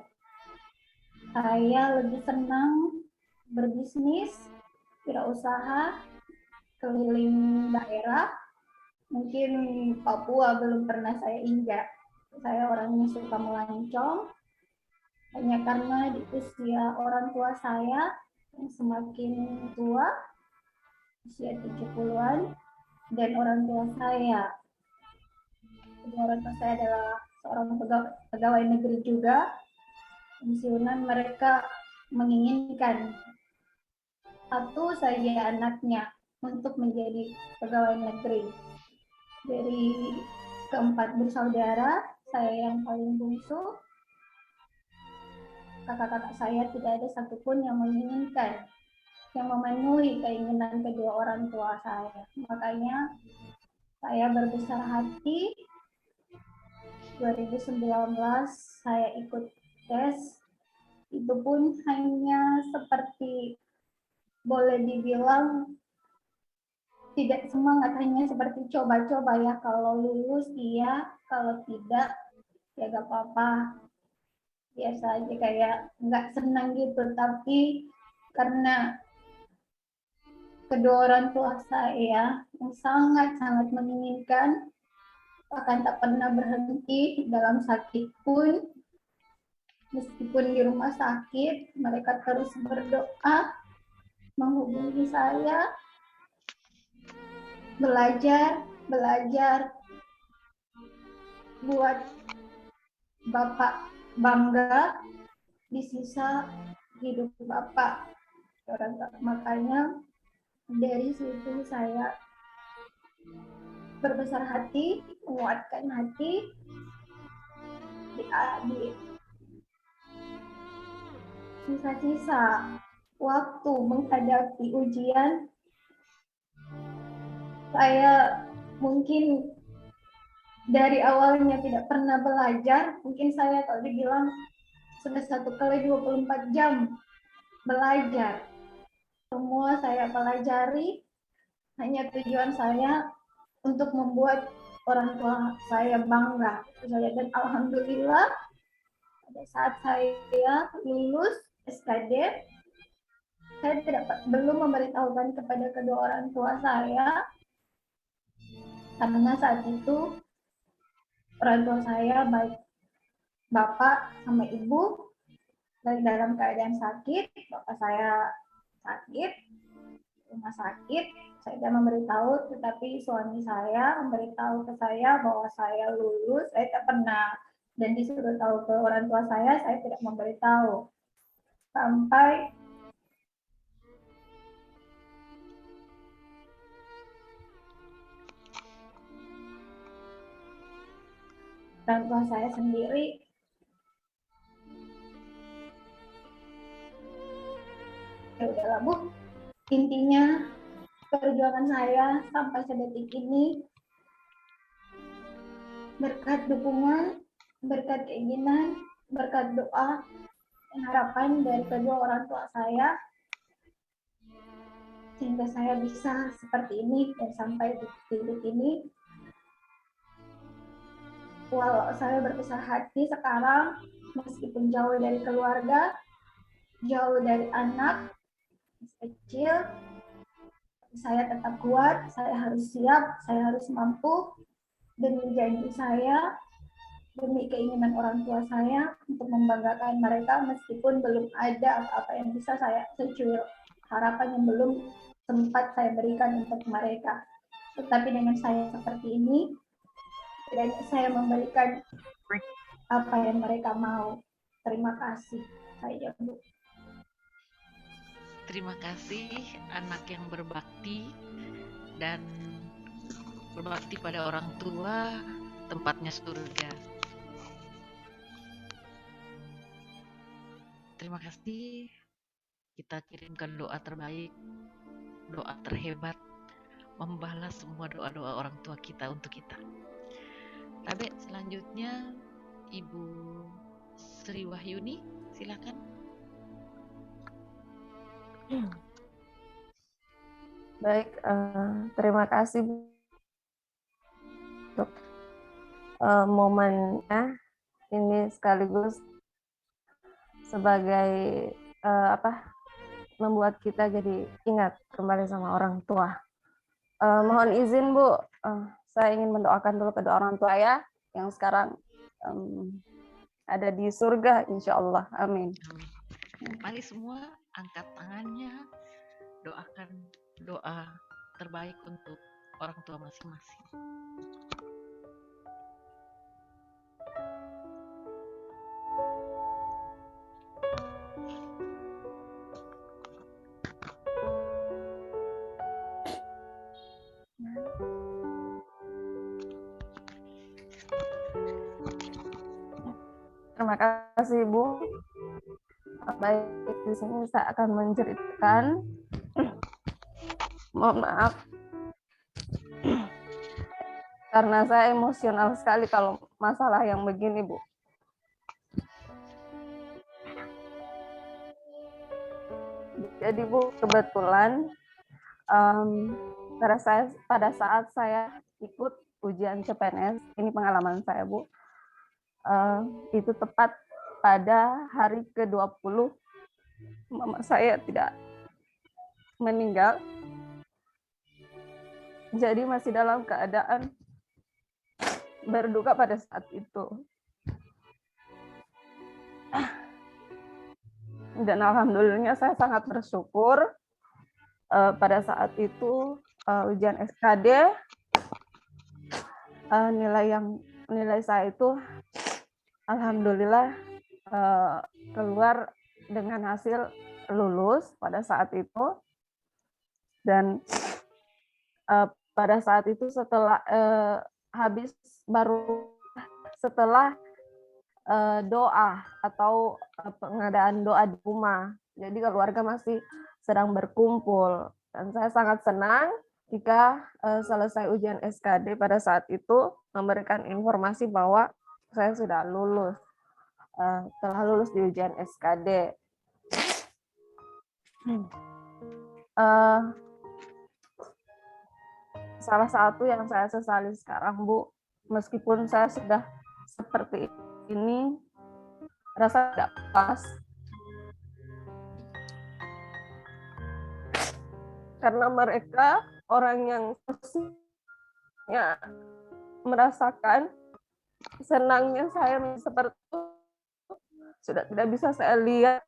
Saya lebih senang berbisnis, wirausaha, keliling daerah. Mungkin Papua belum pernah saya injak. Saya orangnya suka melancong, hanya karena di usia orang tua saya yang semakin tua, usia 70-an, dan orang tua saya, orang tua saya adalah seorang pegawai negeri juga, pensiunan. Mereka menginginkan satu saja anaknya untuk menjadi pegawai negeri. Dari keempat bersaudara, saya yang paling bungsu. Kakak-kakak saya tidak ada satupun yang menginginkan, yang memenuhi keinginan kedua orang tua saya. Makanya saya berbesar hati, 2019 saya ikut tes, itu pun hanya seperti boleh dibilang tidak semangat, hanya seperti coba-coba ya, kalau lulus iya, kalau tidak ya gak apa-apa. Biasa aja, kayak nggak senang gitu, tapi karena kedua orang tua saya yang sangat-sangat menginginkan, bahkan tak pernah berhenti dalam sakit pun, meskipun di rumah sakit, mereka terus berdoa menghubungi saya, belajar buat Bapak bangga di sisa hidup Bapak. Makanya dari situ saya berbesar hati, menguatkan hati di sisa-sisa waktu menghadapi ujian. Saya mungkin dari awalnya tidak pernah belajar, mungkin saya kalau dibilang sudah 1 kali 24 jam belajar. Semua saya pelajari, hanya tujuan saya untuk membuat orang tua saya bangga. Dan alhamdulillah pada saat saya lulus SKD, saya belum memberitahukan kepada kedua orang tua saya, karena saat itu orang tua saya baik bapak sama ibu dalam keadaan sakit. Bapak saya sakit, rumah sakit. Saya tidak memberitahu, tetapi suami saya memberitahu ke saya bahwa saya lulus. Saya tak pernah, dan disuruh tahu ke orang tua saya tidak memberitahu. Sampai orang tua saya sendiri ya udahlah Bu, intinya perjuangan saya sampai sedetik ini berkat dukungan, berkat keinginan, berkat doa dan harapan dari kedua orang tua saya, sehingga saya bisa seperti ini dan sampai di titik ini. Walau saya berbesar hati sekarang, meskipun jauh dari keluarga, jauh dari anak kecil, saya tetap kuat, saya harus siap, saya harus mampu demi janji saya, demi keinginan orang tua saya untuk membanggakan mereka, meskipun belum ada apa-apa yang bisa saya secuil, harapan yang belum sempat saya berikan untuk mereka. Tetapi dengan saya seperti ini, setidaknya saya memberikan apa yang mereka mau. Terima kasih. Saya Bu. Terima kasih anak yang berbakti dan berbakti pada orang tua, tempatnya surga. Terima kasih. Kita kirimkan doa terbaik, doa terhebat, membalas semua doa-doa orang tua kita untuk kita. Tapi selanjutnya Ibu Sri Wahyuni, silakan. Baik, terima kasih untuk momennya ini, sekaligus sebagai membuat kita jadi ingat kembali sama orang tua. Mohon izin Bu, saya ingin mendoakan dulu kedua orang tua ya yang sekarang ada di surga, insya Allah. Amin. Mari semua angkat tangannya, doakan doa terbaik untuk orang tua masing-masing. Terima kasih Bu. Baik, di sini saya akan menceritakan. Mohon maaf, karena saya emosional sekali kalau masalah yang begini Bu. Jadi Bu, kebetulan pada saat saya ikut ujian CPNS, ini pengalaman saya Bu, itu tepat pada hari ke-20 mama saya tidak meninggal. Jadi masih dalam keadaan berduka pada saat itu. Dan alhamdulillah saya sangat bersyukur pada saat itu ujian SKD nilai saya itu alhamdulillah keluar dengan hasil lulus pada saat itu. Dan pada saat itu setelah setelah doa atau pengadaan doa di rumah. Jadi keluarga masih sedang berkumpul. Dan saya sangat senang jika selesai ujian SKD pada saat itu memberikan informasi bahwa saya sudah lulus, telah lulus di ujian SKD. Salah satu yang saya sesali sekarang, Bu, meskipun saya sudah seperti ini, rasa tidak pas. Karena mereka orang yang merasakan senangnya saya seperti itu, sudah tidak bisa saya lihat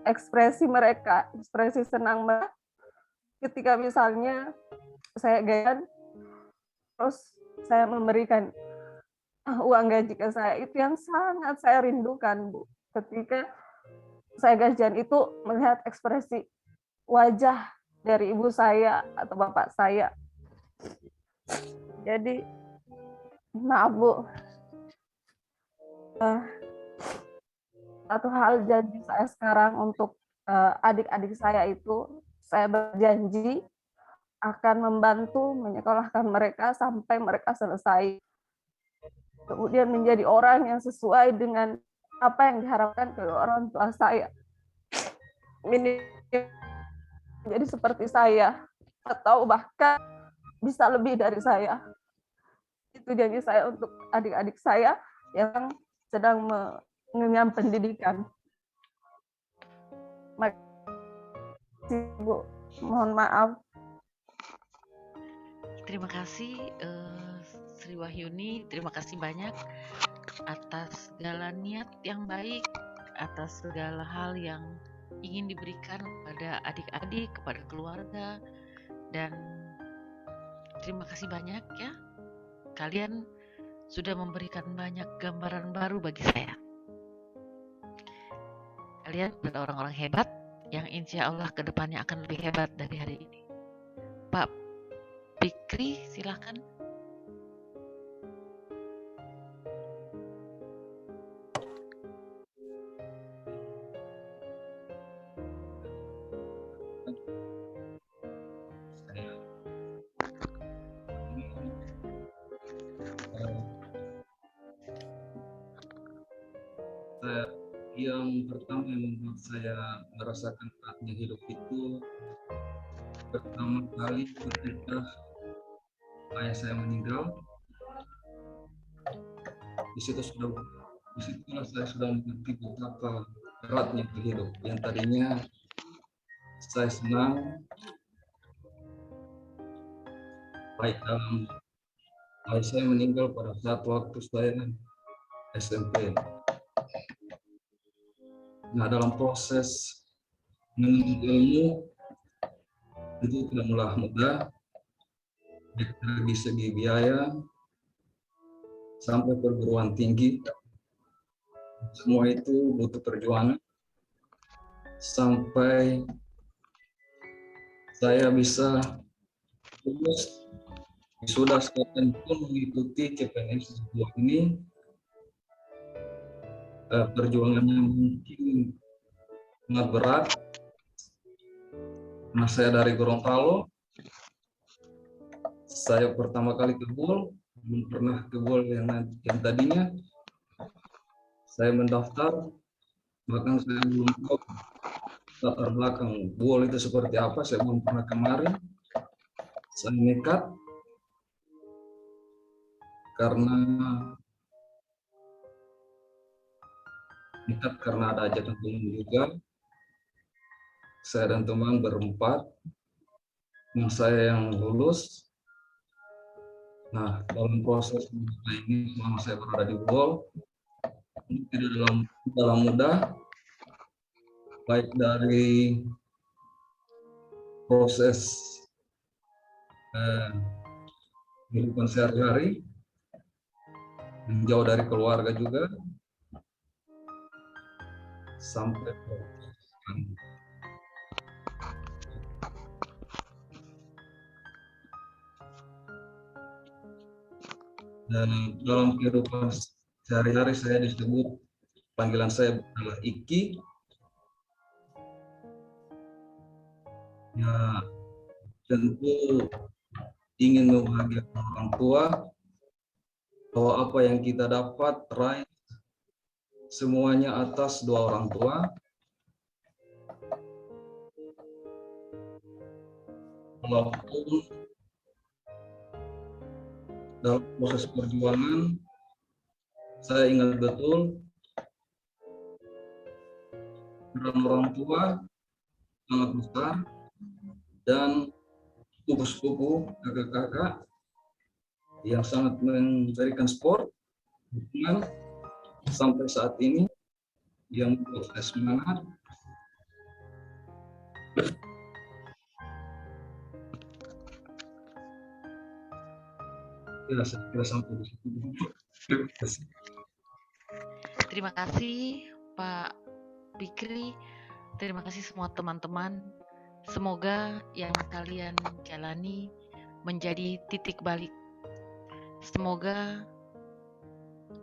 ekspresi mereka, ekspresi senang mereka. Ketika misalnya saya gajian, terus saya memberikan uang gaji ke saya, itu yang sangat saya rindukan, Bu. Ketika saya gajian itu melihat ekspresi wajah dari ibu saya atau bapak saya. Jadi, maaf, Bu. Satu hal janji saya sekarang untuk adik-adik saya itu, saya berjanji akan membantu menyekolahkan mereka sampai mereka selesai. Kemudian menjadi orang yang sesuai dengan apa yang diharapkan oleh orang tua saya. Jadi seperti saya, atau bahkan bisa lebih dari saya. Itu janji saya untuk adik-adik saya yang sedang mengenyam pendidikan. Bu, mohon maaf. Terima kasih Sri Wahyuni, terima kasih banyak atas segala niat yang baik, atas segala hal yang ingin diberikan kepada adik-adik, kepada keluarga, dan terima kasih banyak ya. Kalian sudah memberikan banyak gambaran baru bagi saya. Kalian adalah orang-orang hebat yang insya Allah kedepannya akan lebih hebat dari hari ini. Pak Fikri, silakan. Yang pertama yang membuat saya merasakan beratnya hidup itu pertama kali ketika ayah saya meninggal. Disitulah saya sudah mengerti betapa beratnya hidup. Yang tadinya saya senang, baik dalam ayah saya meninggal pada saat waktu saya SMP. Nah, dalam proses menuntut ilmu itu tidaklah mudah, dari segi biaya sampai perguruan tinggi, semua itu butuh perjuangan sampai saya bisa lulus wisuda sekarang pun mengikuti CPNS ini. Perjuangannya mungkin sangat berat karena saya dari Gorontalo. Saya pertama kali ke BUL, belum pernah ke BUL yang tadinya saya mendaftar, bahkan saya belum tahu latar belakang BUL itu seperti apa, saya belum pernah kemarin. Saya nekat karena ada ajakan teman juga. Saya dan teman berempat, dan saya yang lulus. Nah, dalam proses ini selama saya berada di BUL, tidak dalam mudah, baik dari proses kehidupan sehari-hari, menjauh dari keluarga juga, sampai dan dalam kehidupan sehari-hari saya disebut, panggilan saya adalah Iki. Ya, tentu ingin membahagiakan orang tua, bahwa apa yang kita dapat raih semuanya atas doa orang tua. Walaupun dalam proses perjuangan, saya ingat betul peran orang tua sangat besar, dan sepupu-sepupu, kakak-kakak yang sangat memberikan support, dukungan sampai saat ini, yang membuat saya semangat. Ya, saya kira sampai di situ. Terima kasih. Terima kasih Pak Fikri. Terima kasih semua teman-teman. Semoga yang kalian jalani menjadi titik balik. Semoga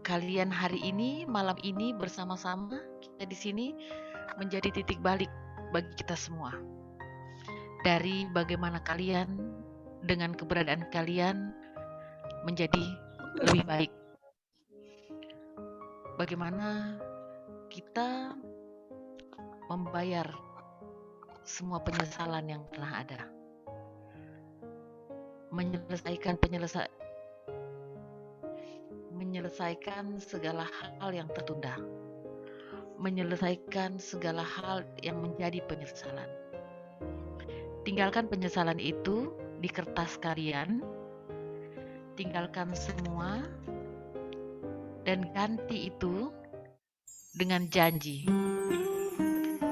kalian hari ini, malam ini bersama-sama kita di sini menjadi titik balik bagi kita semua. Dari bagaimana kalian dengan keberadaan kalian menjadi lebih baik. Bagaimana kita membayar semua penyesalan yang pernah ada. Menyelesaikan segala hal yang tertunda. Menyelesaikan segala hal yang menjadi penyesalan. Tinggalkan penyesalan itu di kertas kalian. Tinggalkan semua dan ganti itu dengan janji.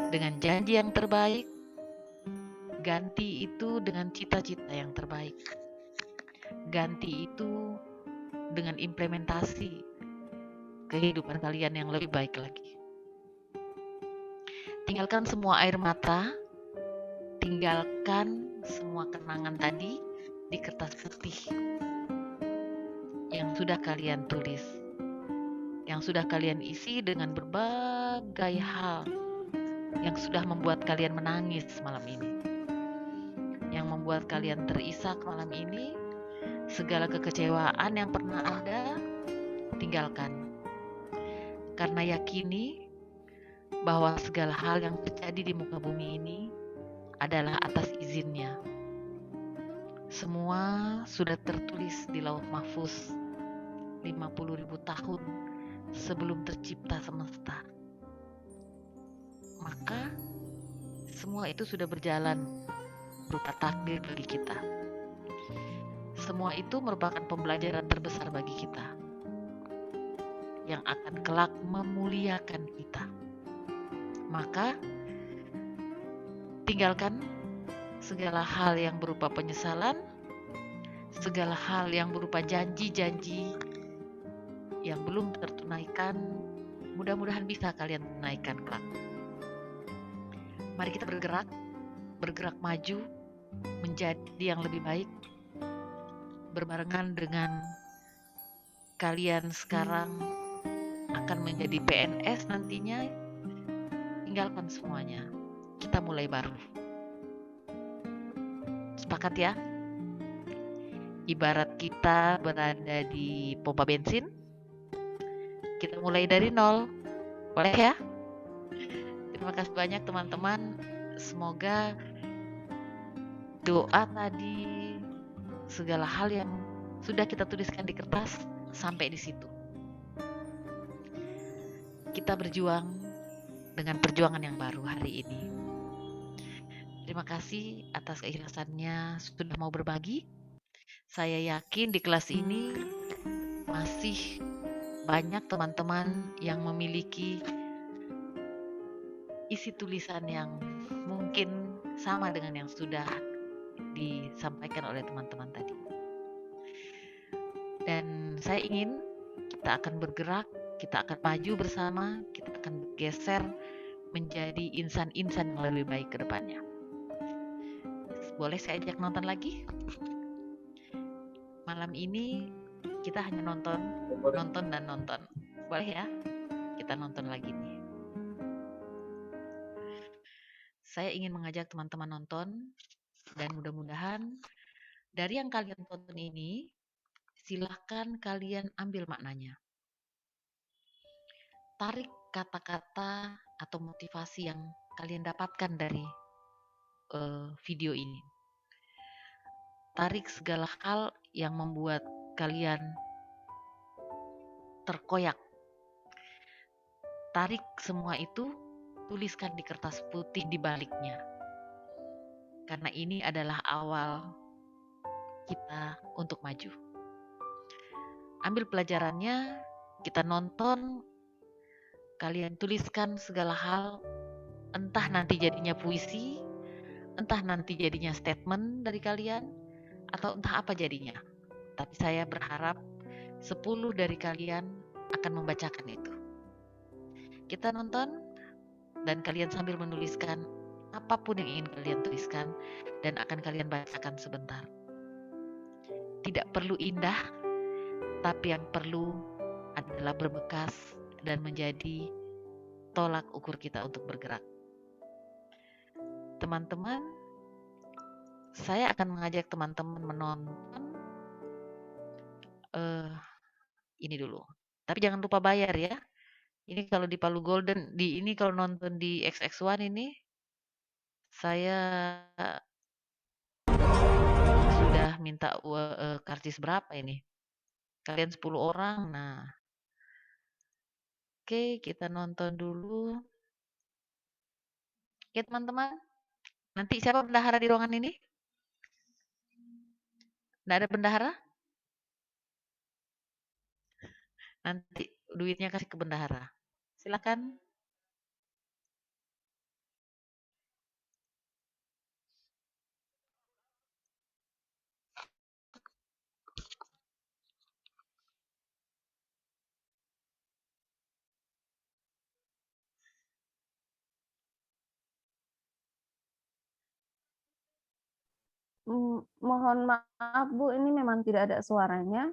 Dengan janji yang terbaik. Ganti itu dengan cita-cita yang terbaik. Ganti itu dengan implementasi kehidupan kalian yang lebih baik lagi. Tinggalkan semua air mata, tinggalkan semua kenangan tadi di kertas putih yang sudah kalian tulis, yang sudah kalian isi dengan berbagai hal yang sudah membuat kalian menangis malam ini, yang membuat kalian terisak malam ini. Segala kekecewaan yang pernah ada, tinggalkan. Karena yakini bahwa segala hal yang terjadi di muka bumi ini adalah atas izinnya. Semua sudah tertulis di lauh mahfuz 50.000 tahun sebelum tercipta semesta. Maka semua itu sudah berjalan berupa takdir bagi kita. Semua itu merupakan pembelajaran terbesar bagi kita yang akan kelak memuliakan kita. Maka tinggalkan segala hal yang berupa penyesalan, segala hal yang berupa janji-janji yang belum tertunaikan. Mudah-mudahan bisa kalian tunaikan kelak. Mari kita bergerak maju menjadi yang lebih baik, berbarengan dengan kalian sekarang akan menjadi PNS nantinya. Tinggalkan semuanya, kita mulai baru. Sepakat ya? Ibarat kita berada di pompa bensin, kita mulai dari nol. Boleh ya? Terima kasih banyak teman-teman. Semoga doa tadi, segala hal yang sudah kita tuliskan di kertas sampai di situ. Kita berjuang dengan perjuangan yang baru hari ini. Terima kasih atas keikhlasannya sudah mau berbagi. Saya yakin di kelas ini masih banyak teman-teman yang memiliki isi tulisan yang mungkin sama dengan yang sudah disampaikan oleh teman-teman tadi. Dan saya ingin kita akan bergerak, kita akan maju bersama, kita akan bergeser menjadi insan-insan yang lebih baik ke depannya. Boleh saya ajak nonton lagi? Malam ini kita hanya nonton dan nonton. Boleh ya? Kita nonton lagi nih. Saya ingin mengajak teman-teman nonton dan mudah-mudahan dari yang kalian tonton ini silahkan kalian ambil maknanya. Tarik kata-kata atau motivasi yang kalian dapatkan dari video ini. Tarik segala hal yang membuat kalian terkoyak. Tarik semua itu, tuliskan di kertas putih di baliknya. Karena ini adalah awal kita untuk maju. Ambil pelajarannya, kita nonton, kalian tuliskan segala hal, entah nanti jadinya puisi, entah nanti jadinya statement dari kalian, atau entah apa jadinya. Tapi saya berharap 10 dari kalian akan membacakan itu. Kita nonton, dan kalian sambil menuliskan apapun yang ingin kalian tuliskan, dan akan kalian bacakan sebentar. Tidak perlu indah, tapi yang perlu adalah berbekas dan menjadi tolak ukur kita untuk bergerak. Teman-teman, saya akan mengajak teman-teman menonton ini dulu. Tapi jangan lupa bayar ya. Ini kalau di Palu Golden, ini kalau nonton di XX1 ini, saya sudah minta karcis berapa ini? Kalian 10 orang, nah. Oke, kita nonton dulu. Oke teman-teman, nanti siapa bendahara di ruangan ini? Nggak ada bendahara? Nanti duitnya kasih ke bendahara. Silakan. Mohon maaf Bu, ini memang tidak ada suaranya.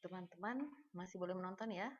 Teman-teman masih boleh menonton ya?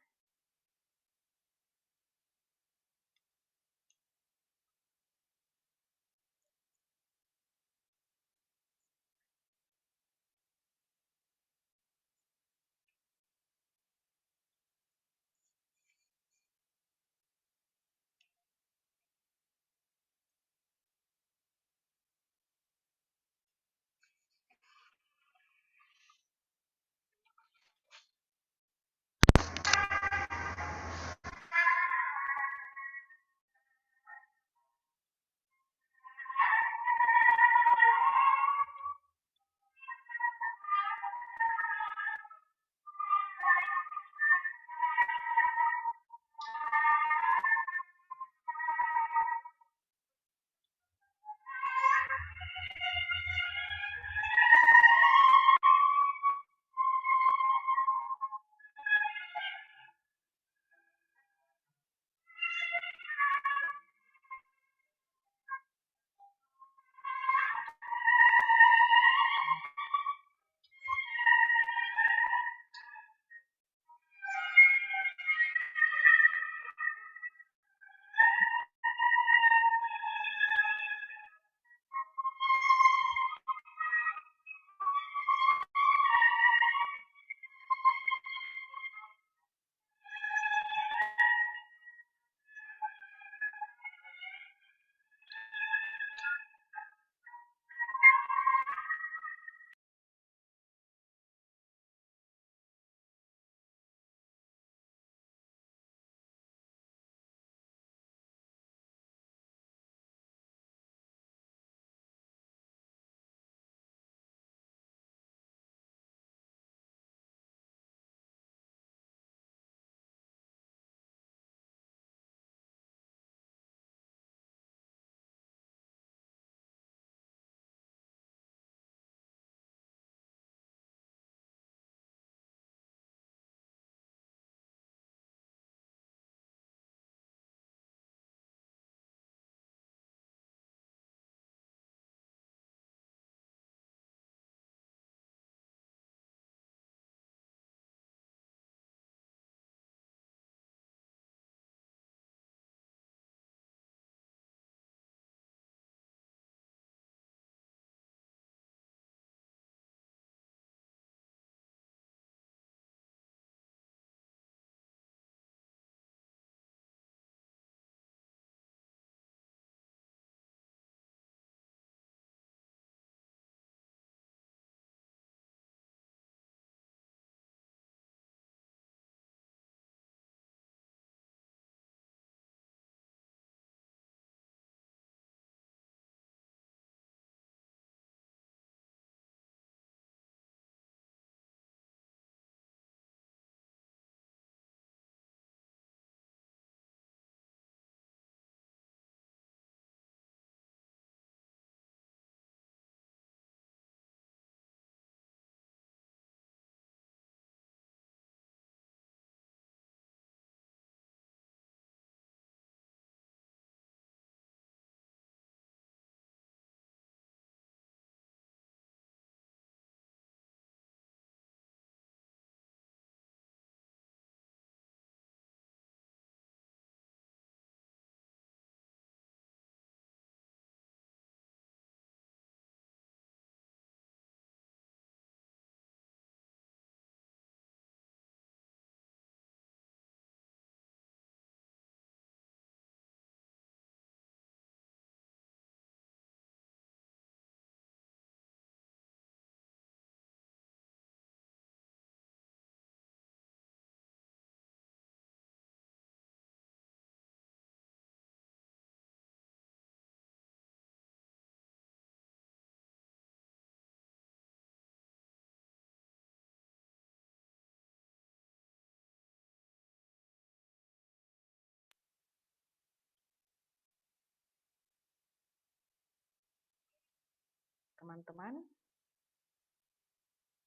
Teman-teman,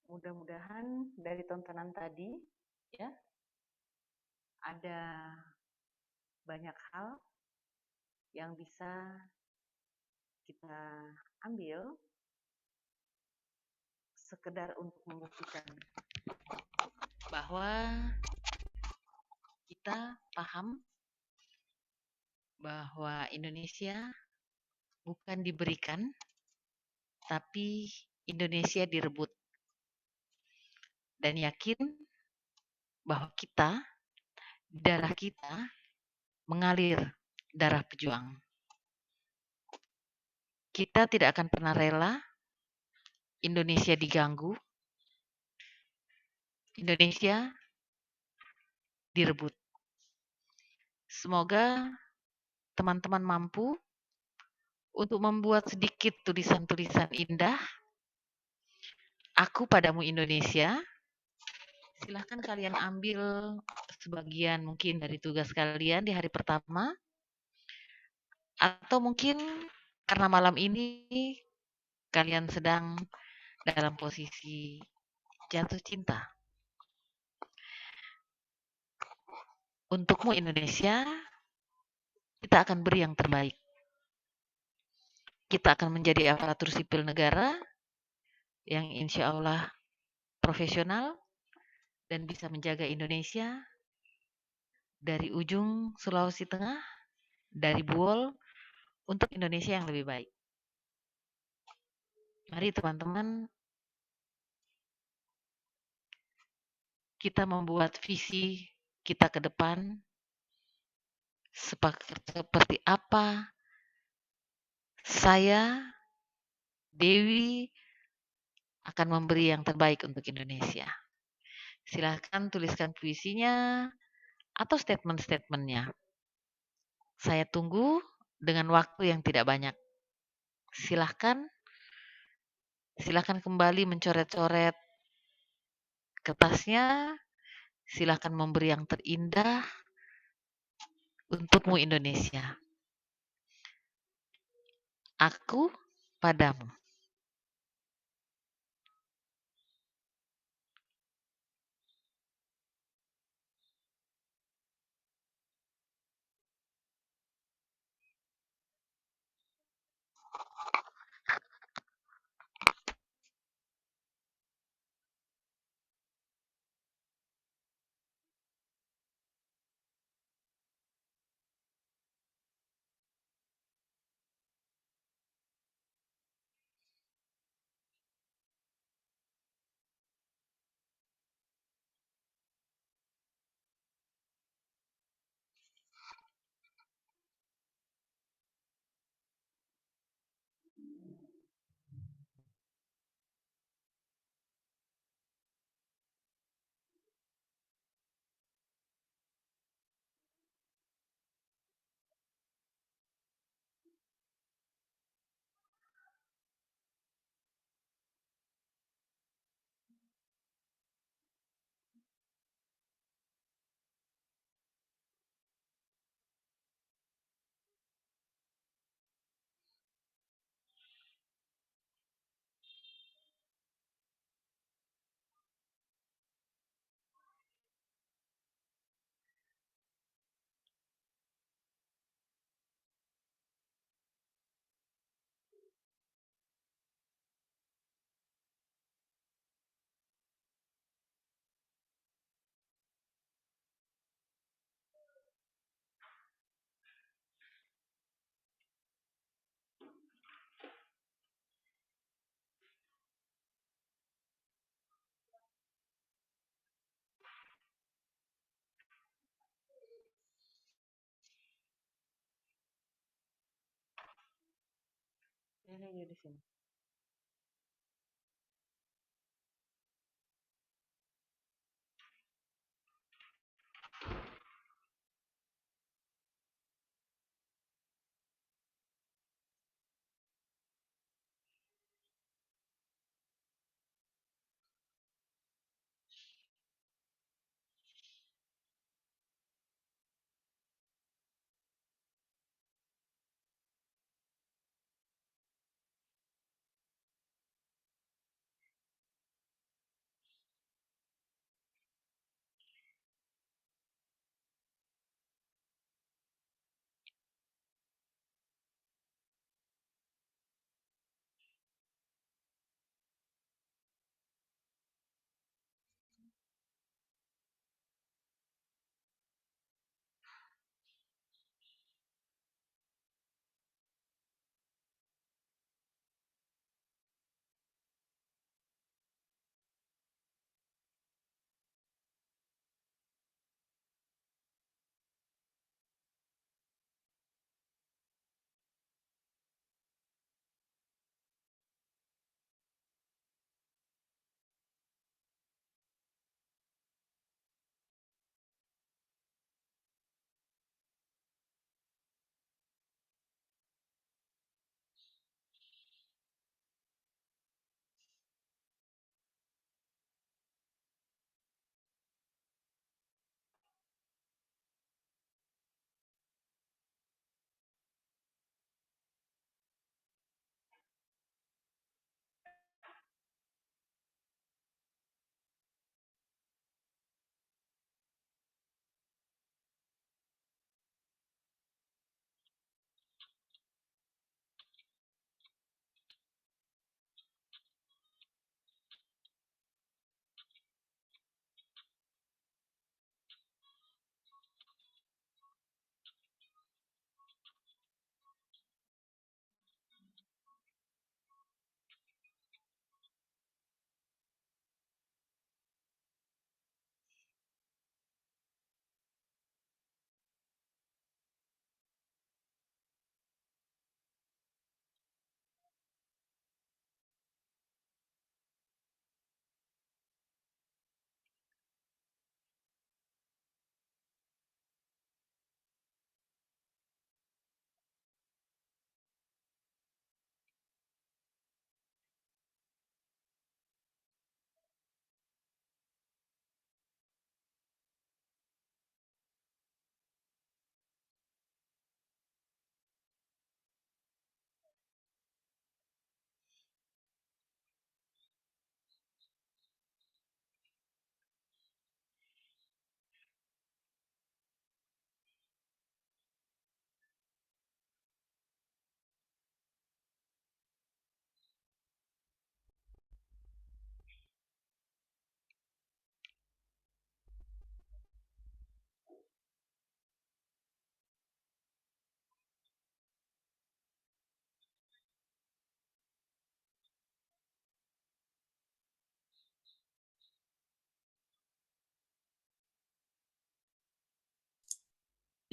mudah-mudahan dari tontonan tadi ya ada banyak hal yang bisa kita ambil sekedar untuk membuktikan bahwa kita paham bahwa Indonesia bukan diberikan, tapi Indonesia direbut. Dan yakin bahwa darah kita mengalir darah pejuang. Kita tidak akan pernah rela Indonesia diganggu, Indonesia direbut. Semoga teman-teman mampu untuk membuat sedikit tulisan-tulisan indah. Aku padamu Indonesia. Silahkan kalian ambil sebagian mungkin dari tugas kalian di hari pertama. Atau mungkin karena malam ini kalian sedang dalam posisi jatuh cinta. Untukmu Indonesia, kita akan beri yang terbaik. Kita akan menjadi aparatur sipil negara yang insya Allah profesional dan bisa menjaga Indonesia dari ujung Sulawesi Tengah, dari Buol, untuk Indonesia yang lebih baik. Mari teman-teman, kita membuat visi kita ke depan seperti apa saya, Dewi, akan memberi yang terbaik untuk Indonesia. Silahkan tuliskan puisinya atau statement-statementnya. Saya tunggu dengan waktu yang tidak banyak. Silahkan kembali mencoret-coret kertasnya. Silahkan memberi yang terindah untukmu Indonesia. Aku padamu. Ini di sini.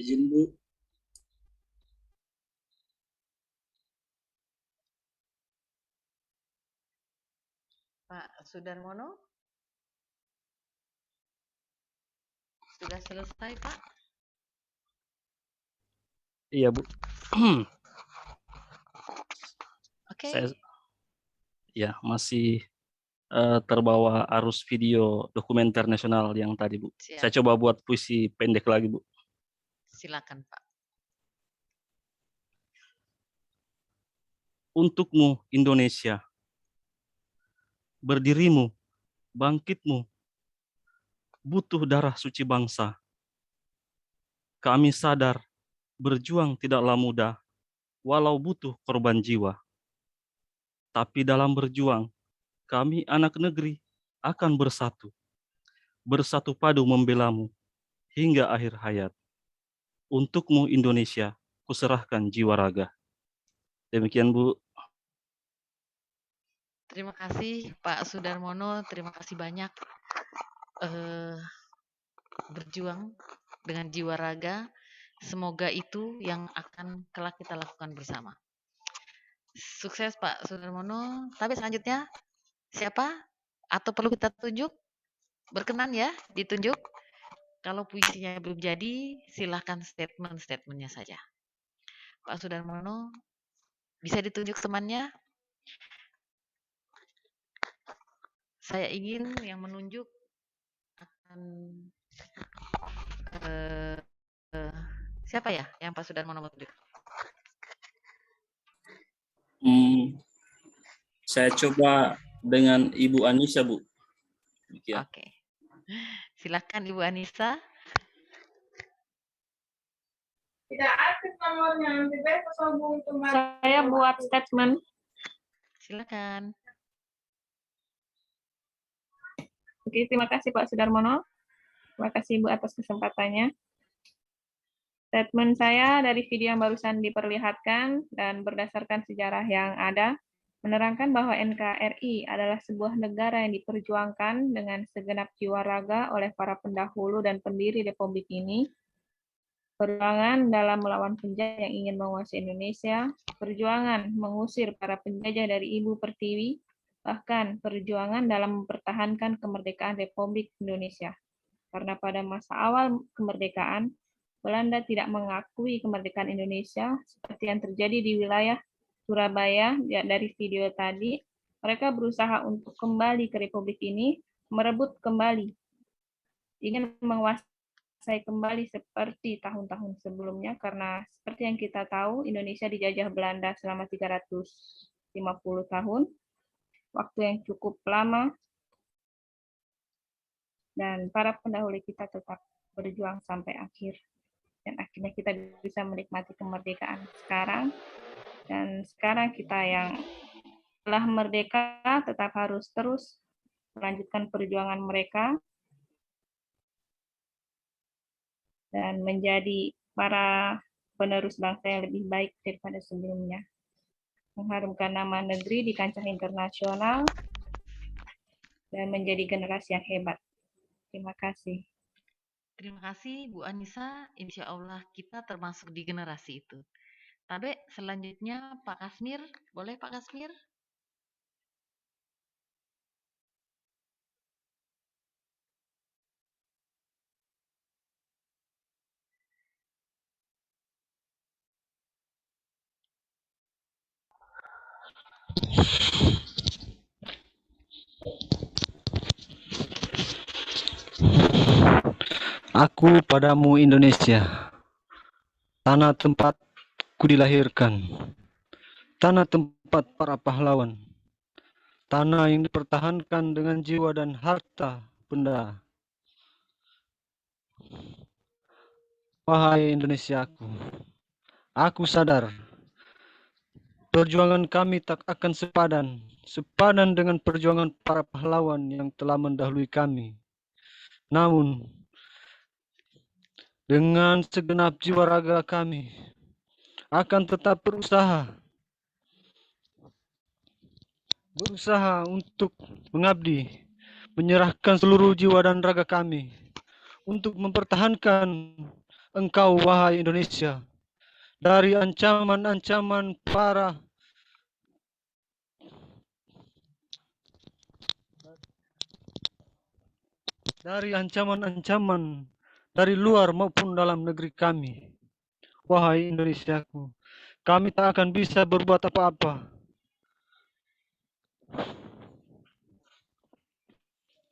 Izin Bu. Pak Sudarmono, sudah selesai Pak? Iya Bu. Oke. Saya ya masih terbawa arus video dokumenter nasional yang tadi Bu. Siap. Saya coba buat puisi pendek lagi Bu. Silakan Pak. Untukmu Indonesia, berdirimu, bangkitmu, butuh darah suci bangsa. Kami sadar berjuang tidaklah mudah, walau butuh korban jiwa. Tapi dalam berjuang, kami anak negeri akan bersatu. Bersatu padu membelamu hingga akhir hayat. Untukmu Indonesia, kuserahkan jiwa raga. Demikian Bu. Terima kasih Pak Sudarmono, terima kasih banyak. Berjuang dengan jiwa raga, semoga itu yang akan kelak kita lakukan bersama. Sukses Pak Sudarmono. Tapi selanjutnya siapa? Atau perlu kita tunjuk? Berkenan ya ditunjuk? Kalau puisinya belum jadi, silahkan statement-statementnya saja. Pak Sudarmono, bisa ditunjuk temannya? Saya ingin yang menunjuk akan siapa ya yang Pak Sudarmono menunjuk? Saya coba dengan Ibu Anissa Bu. Demikian. Oke. Silakan Ibu Anissa. Tidak aktif nomornya, nanti besok sambung teman. Saya buat statement. Silakan. Oke, terima kasih Pak Sudarmono. Terima kasih Ibu atas kesempatannya. Statement saya dari video yang barusan diperlihatkan dan berdasarkan sejarah yang ada, menerangkan bahwa NKRI adalah sebuah negara yang diperjuangkan dengan segenap jiwa raga oleh para pendahulu dan pendiri Republik ini. Perjuangan dalam melawan penjajah yang ingin menguasai Indonesia, perjuangan mengusir para penjajah dari Ibu Pertiwi, bahkan perjuangan dalam mempertahankan kemerdekaan Republik Indonesia. Karena pada masa awal kemerdekaan, Belanda tidak mengakui kemerdekaan Indonesia seperti yang terjadi di wilayah Surabaya dari video tadi. Mereka berusaha untuk kembali ke Republik ini, merebut kembali, ingin menguasai kembali seperti tahun-tahun sebelumnya, karena seperti yang kita tahu, Indonesia dijajah Belanda selama 350 tahun, waktu yang cukup lama, dan para pendahulu kita tetap berjuang sampai akhir. Dan akhirnya kita bisa menikmati kemerdekaan sekarang. Dan sekarang kita yang telah merdeka tetap harus terus melanjutkan perjuangan mereka dan menjadi para penerus bangsa yang lebih baik daripada sebelumnya. Mengharumkan nama negeri di kancah internasional dan menjadi generasi yang hebat. Terima kasih. Terima kasih Bu Anissa, insya Allah kita termasuk di generasi itu. Tapi selanjutnya Pak Kasmir, boleh Pak Kasmir? Aku padamu Indonesia, tanah tempatku dilahirkan, tanah tempat para pahlawan, tanah yang dipertahankan dengan jiwa dan harta benda. Wahai Indonesiaku, aku sadar perjuangan kami tak akan sepadan dengan perjuangan para pahlawan yang telah mendahului kami. Namun, dengan segenap jiwa raga kami akan tetap berusaha untuk mengabdi, menyerahkan seluruh jiwa dan raga kami untuk mempertahankan engkau wahai Indonesia dari ancaman-ancaman dari luar maupun dalam negeri kami. Wahai Indonesiaku, kami tak akan bisa berbuat apa-apa.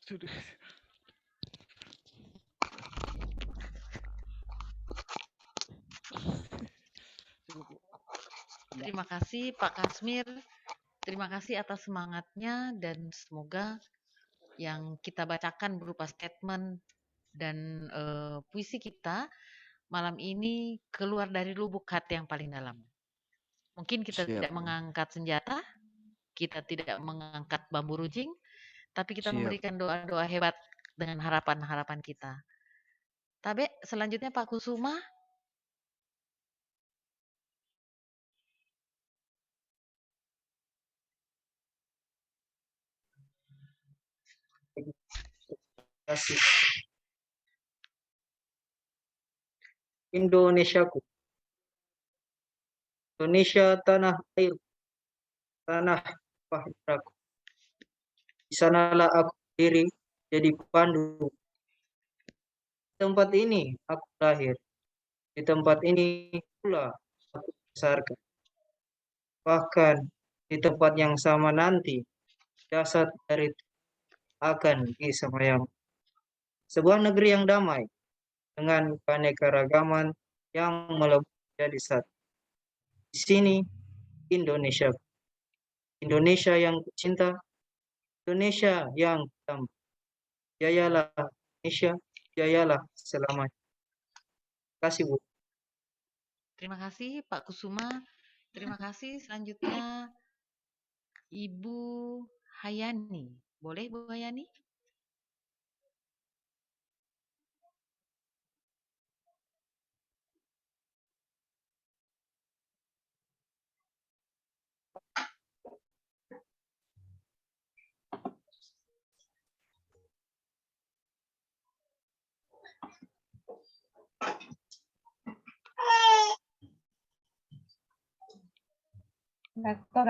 Sudah. Terima kasih Pak Kasmir. Terima kasih atas semangatnya dan semoga yang kita bacakan berupa statement dan puisi kita malam ini keluar dari lubuk hati yang paling dalam. Mungkin kita tidak mengangkat senjata, kita tidak mengangkat bambu runcing, tapi kita memberikan doa-doa hebat dengan harapan-harapan kita. Tabe, selanjutnya Pak Kusuma. Kasih. Indonesiaku. Indonesia tanah air, tanah pahiraku. Di sanalah aku berdiri jadi pandu. Tempat ini aku lahir. Di tempat ini pula aku besarkan. Bahkan di tempat yang sama nanti jasad dari akan disemayam. Sebuah negeri yang damai dengan keanekaragaman yang melebur jadi satu. Di sini Indonesia. Indonesia yang kucinta, Indonesia yang damai. Jayalah Indonesia, jayalah selamanya. Terima kasih, Bu. Terima kasih Pak Kusuma. Terima kasih selanjutnya Ibu Hayani. Boleh Bu Hayani? Rektor.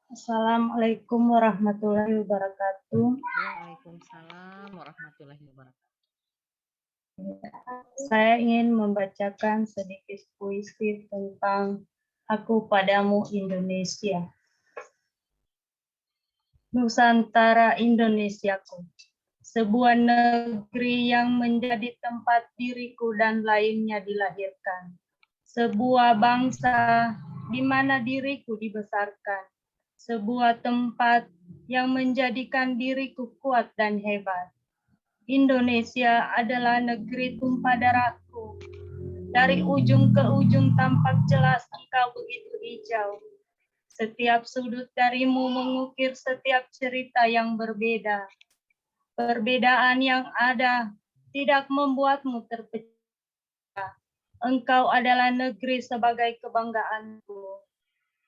Assalamualaikum warahmatullahi wabarakatuh. Waalaikumsalam warahmatullahi wabarakatuh. Saya ingin membacakan sedikit puisi tentang Aku Padamu Indonesia. Nusantara Indonesiaku, sebuah negeri yang menjadi tempat diriku dan lainnya dilahirkan. Sebuah bangsa di mana diriku dibesarkan. Sebuah tempat yang menjadikan diriku kuat dan hebat. Indonesia adalah negeri tumpah darahku. Dari ujung ke ujung tampak jelas engkau begitu hijau. Setiap sudut darimu mengukir setiap cerita yang berbeda. Perbedaan yang ada tidak membuatmu terpecah. Engkau adalah negeri sebagai kebanggaanku.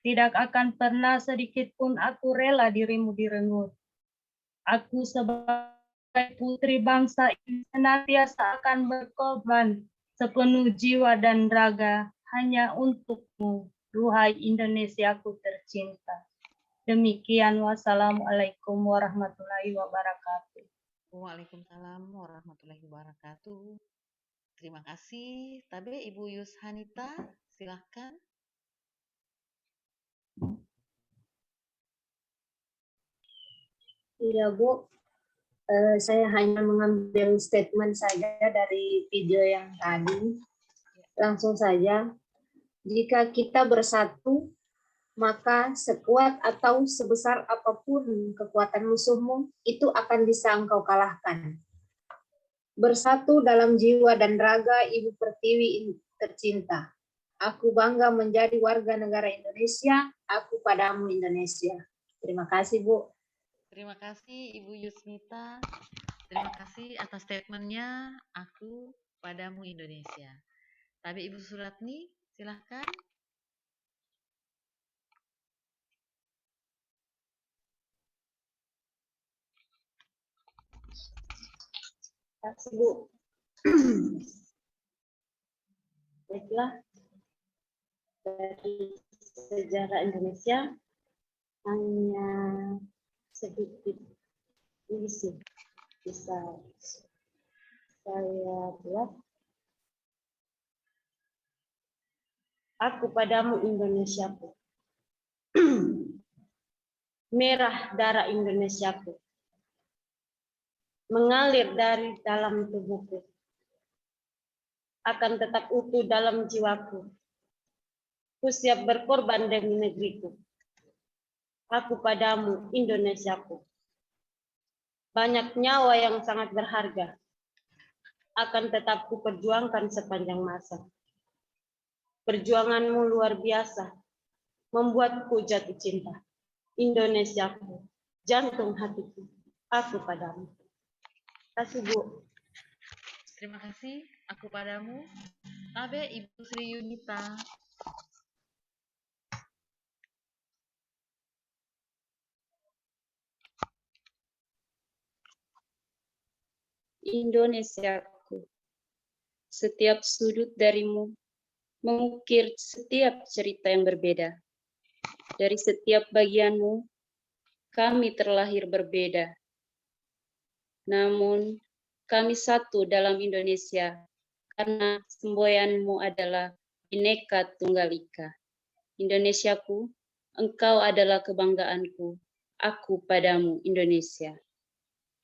Tidak akan pernah sedikit pun aku rela dirimu direnggut. Aku sebagai putri bangsa ini senantiasa akan berkorban sepenuh jiwa dan raga hanya untukmu, duhai Indonesiaku tercinta. Demikian, wassalamualaikum warahmatullahi wabarakatuh. Waalaikumsalam warahmatullahi wabarakatuh. Terima kasih. Tabe Ibu Yushanita, silahkan. Iya Bu, saya hanya mengambil statement saja dari video yang tadi. Langsung saja, jika kita bersatu, maka sekuat atau sebesar apapun kekuatan musuhmu, itu akan bisa engkau kalahkan. Bersatu dalam jiwa dan raga Ibu Pertiwi tercinta. Aku bangga menjadi warga negara Indonesia, aku padamu Indonesia. Terima kasih Bu. Terima kasih Ibu Yusmita. Terima kasih atas statementnya. Aku padamu Indonesia. Tapi Ibu Suratni, silahkan. kasih Bu. Baiklah, dari sejarah Indonesia hanya sedikit ini sih bisa saya buat. Aku padamu Indonesiaku, merah darah Indonesiaku, mengalir dari dalam tubuhku, akan tetap utuh dalam jiwaku. Ku siap berkorban demi negeriku. Aku padamu Indonesiaku. Banyak nyawa yang sangat berharga, akan tetap ku perjuangkan sepanjang masa. Perjuanganmu luar biasa, membuatku jatuh cinta. Indonesiaku, jantung hatiku, aku padamu. Kasih Bu. Terima kasih. Aku padamu. Tabe Ibu Sri Yunita. Indonesiaku, setiap sudut darimu mengukir setiap cerita yang berbeda. Dari setiap bagianmu, kami terlahir berbeda. Namun, kami satu dalam Indonesia, karena semboyanmu adalah Bhinneka Tunggal Ika. Indonesiaku, engkau adalah kebanggaanku. Aku padamu, Indonesia.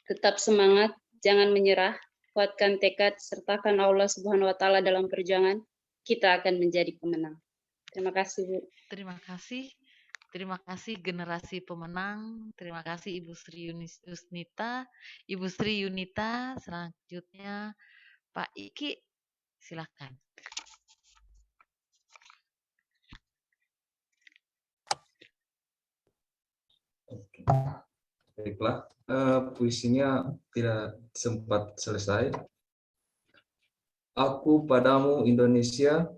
Tetap semangat, jangan menyerah, kuatkan tekad, sertakan Allah Subhanahu wa Ta'ala dalam perjuangan, kita akan menjadi pemenang. Terima kasih, Bu. Terima kasih. Terima kasih generasi pemenang. Terima kasih Ibu Sri Yunita. Ibu Sri Yunita, selanjutnya Pak Iki, silakan. Oke. Baiklah, puisinya tidak sempat selesai. Aku padamu Indonesia,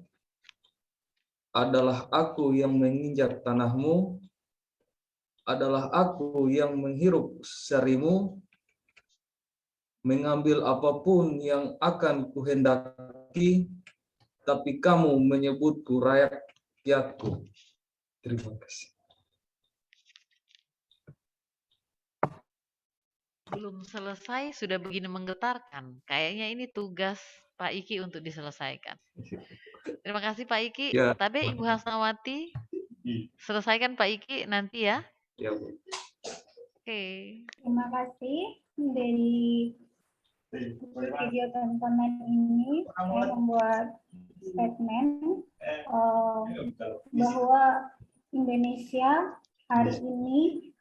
adalah aku yang menginjak tanahmu, adalah aku yang menghirup sarimu, mengambil apapun yang akan kuhendaki, tapi kamu menyebutku rakyatku. Terima kasih. Belum selesai, sudah begini menggetarkan. Kayaknya ini tugas Pak Iki untuk diselesaikan. Terima kasih Pak Iki. Ya. Tapi Ibu Hasnawati, selesaikan Pak Iki nanti ya. Ya, Bu. Oke. Terima kasih dari video tontonan ini. Saya membuat statement bahwa Indonesia hari ini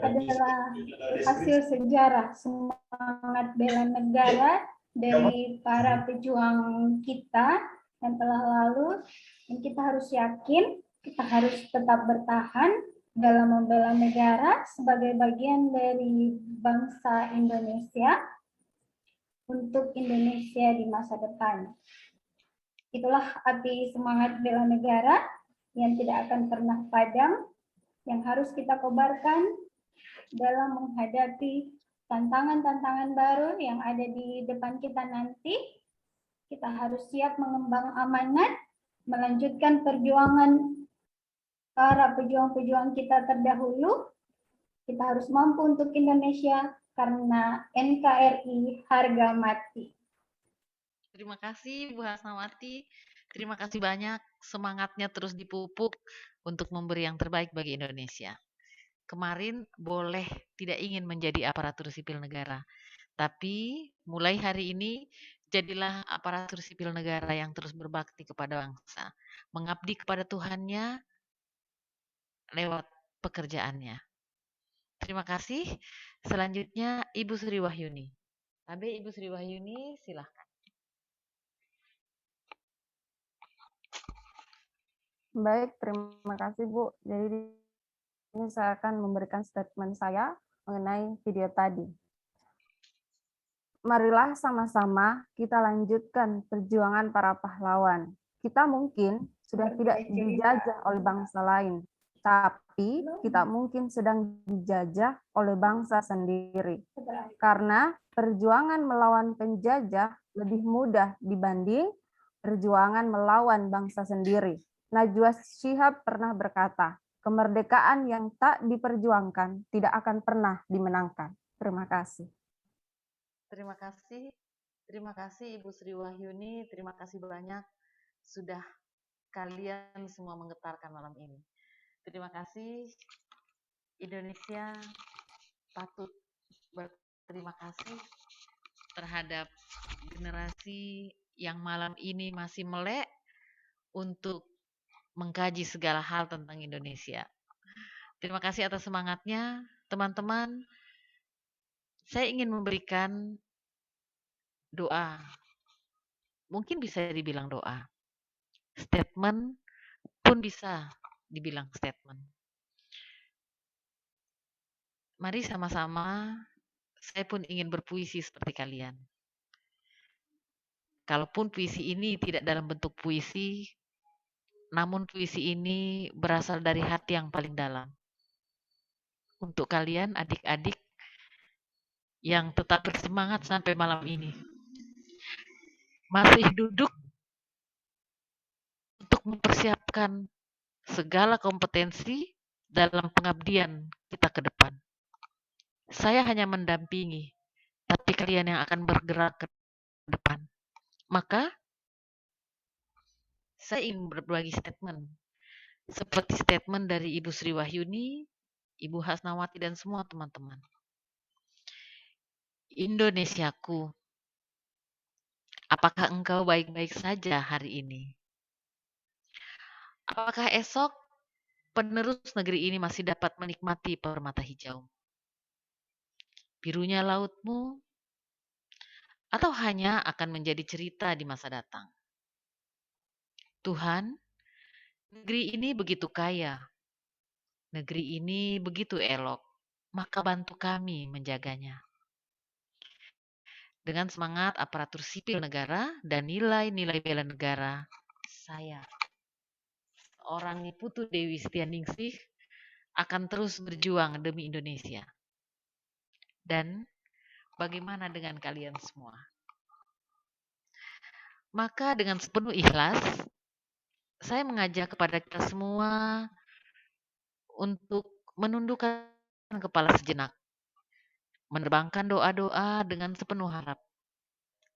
adalah hasil sejarah semangat bela negara dari para pejuang kita yang telah lalu, dan kita harus yakin, kita harus tetap bertahan dalam membela negara sebagai bagian dari bangsa Indonesia untuk Indonesia di masa depan. Itulah arti semangat bela negara yang tidak akan pernah padam, yang harus kita kobarkan dalam menghadapi tantangan-tantangan baru yang ada di depan kita nanti. Kita harus siap mengemban amanat, melanjutkan perjuangan para pejuang-pejuang kita terdahulu. Kita harus mampu untuk Indonesia karena NKRI harga mati. Terima kasih Bu Hasnawati. Terima kasih banyak, semangatnya terus dipupuk untuk memberi yang terbaik bagi Indonesia. Kemarin boleh tidak ingin menjadi aparatur sipil negara, tapi mulai hari ini jadilah aparatur sipil negara yang terus berbakti kepada bangsa, mengabdi kepada Tuhannya lewat pekerjaannya. Terima kasih. Selanjutnya Ibu Sri Wahyuni. Tabe Ibu Sri Wahyuni, silahkan. Baik, terima kasih Bu. Jadi ini saya akan memberikan statement saya mengenai video tadi. Marilah sama-sama kita lanjutkan perjuangan para pahlawan. Kita mungkin sudah tidak dijajah oleh bangsa lain, Tapi kita mungkin sedang dijajah oleh bangsa sendiri. Karena perjuangan melawan penjajah lebih mudah dibanding perjuangan melawan bangsa sendiri. Najwa Shihab pernah berkata, kemerdekaan yang tak diperjuangkan tidak akan pernah dimenangkan. Terima kasih. Terima kasih. Terima kasih Ibu Sri Wahyuni. Terima kasih banyak sudah kalian semua menggetarkan malam ini. Terima kasih. Indonesia patut berterima kasih terhadap generasi yang malam ini masih melek untuk mengkaji segala hal tentang Indonesia. Terima kasih atas semangatnya, teman-teman. Saya ingin memberikan doa. Mungkin bisa dibilang doa. Statement pun bisa dibilang statement. Mari sama-sama, saya pun ingin berpuisi seperti kalian. Kalaupun puisi ini tidak dalam bentuk puisi, namun puisi ini berasal dari hati yang paling dalam. Untuk kalian adik-adik yang tetap bersemangat sampai malam ini. Masih duduk untuk mempersiapkan segala kompetensi dalam pengabdian kita ke depan. Saya hanya mendampingi, tapi kalian yang akan bergerak ke depan. Maka, saya ingin berbagi statement. Seperti statement dari Ibu Sri Wahyuni, Ibu Hasnawati, dan semua teman-teman. Indonesiaku, apakah engkau baik-baik saja hari ini? Apakah esok penerus negeri ini masih dapat menikmati permata hijau? Birunya lautmu, atau hanya akan menjadi cerita di masa datang? Tuhan, negeri ini begitu kaya, negeri ini begitu elok, maka bantu kami menjaganya. Dengan semangat aparatur sipil negara dan nilai-nilai bela negara, saya, seorang Putu Dewi Setianingsih, akan terus berjuang demi Indonesia. Dan bagaimana dengan kalian semua? Maka dengan sepenuh ikhlas, saya mengajak kepada kita semua untuk menundukkan kepala sejenak, menerbangkan doa-doa dengan sepenuh harap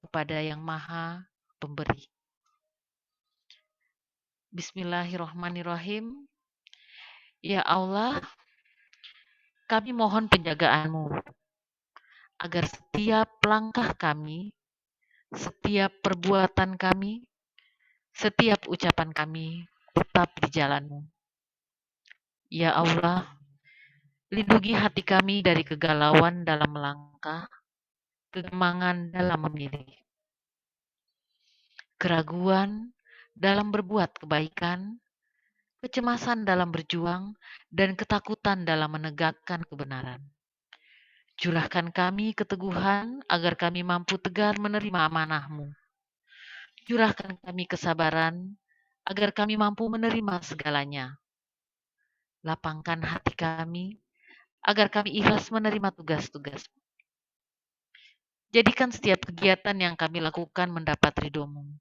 kepada Yang Maha Pemberi. Bismillahirrahmanirrahim. Ya Allah, kami mohon penjagaan-Mu agar setiap langkah kami, setiap perbuatan kami, setiap ucapan kami tetap di jalan-Mu. Ya Allah, lindungi hati kami dari kegalauan dalam melangkah, kegemangan dalam memilih, keraguan dalam berbuat kebaikan, kecemasan dalam berjuang, dan ketakutan dalam menegakkan kebenaran. Curahkan kami keteguhan agar kami mampu tegar menerima amanah-Mu. Curahkan kami kesabaran agar kami mampu menerima segalanya. Lapangkan hati kami agar kami ikhlas menerima tugas-tugas. Jadikan setiap kegiatan yang kami lakukan mendapat ridho-Mu.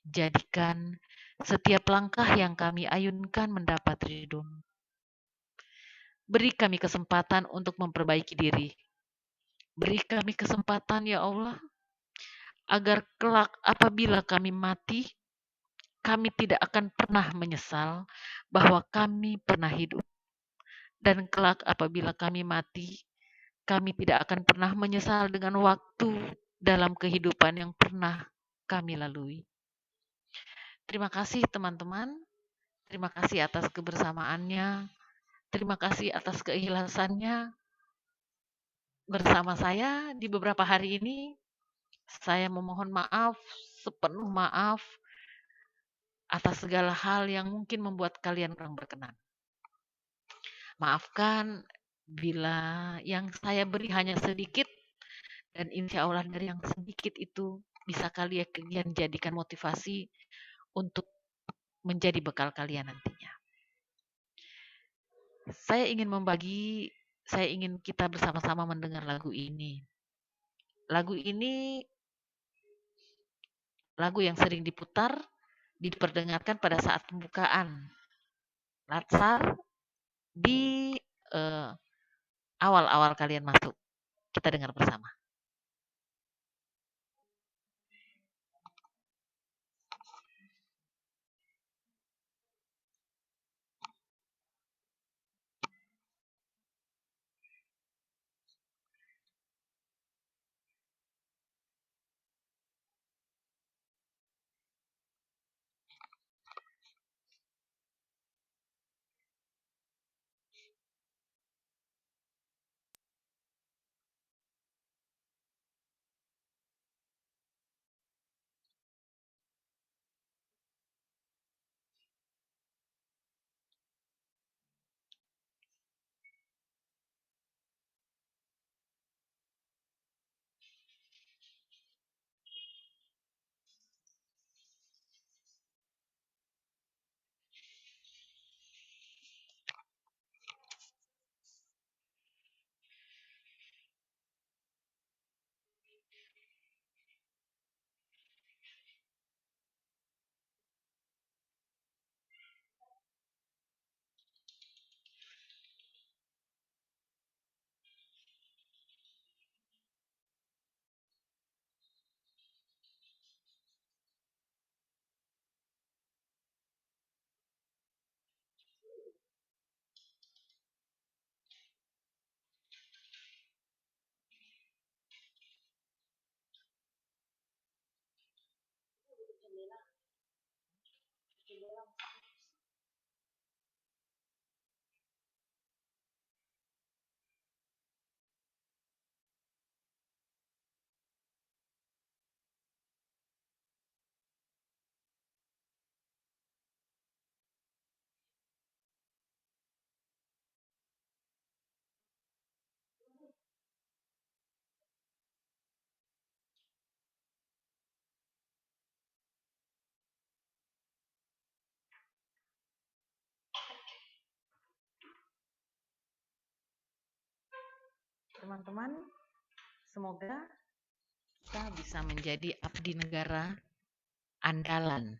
Jadikan setiap langkah yang kami ayunkan mendapat ridho-Mu. Beri kami kesempatan untuk memperbaiki diri. Beri kami kesempatan, ya Allah, agar kelak apabila kami mati, kami tidak akan pernah menyesal bahwa kami pernah hidup. Dan kelak apabila kami mati, kami tidak akan pernah menyesal dengan waktu dalam kehidupan yang pernah kami lalui. Terima kasih teman-teman. Terima kasih atas kebersamaannya. Terima kasih atas keikhlasannya bersama saya di beberapa hari ini. Saya memohon maaf, sepenuh maaf atas segala hal yang mungkin membuat kalian kurang berkenan. Maafkan bila yang saya beri hanya sedikit, dan insya Allah dari yang sedikit itu bisa kalian jadikan motivasi untuk menjadi bekal kalian nantinya. saya ingin kita bersama-sama mendengar lagu ini. Lagu ini lagu yang sering diperdengarkan pada saat pembukaan Latsar di awal-awal kalian masuk. Kita dengar bersama. Teman-teman, semoga kita bisa menjadi abdi negara andalan,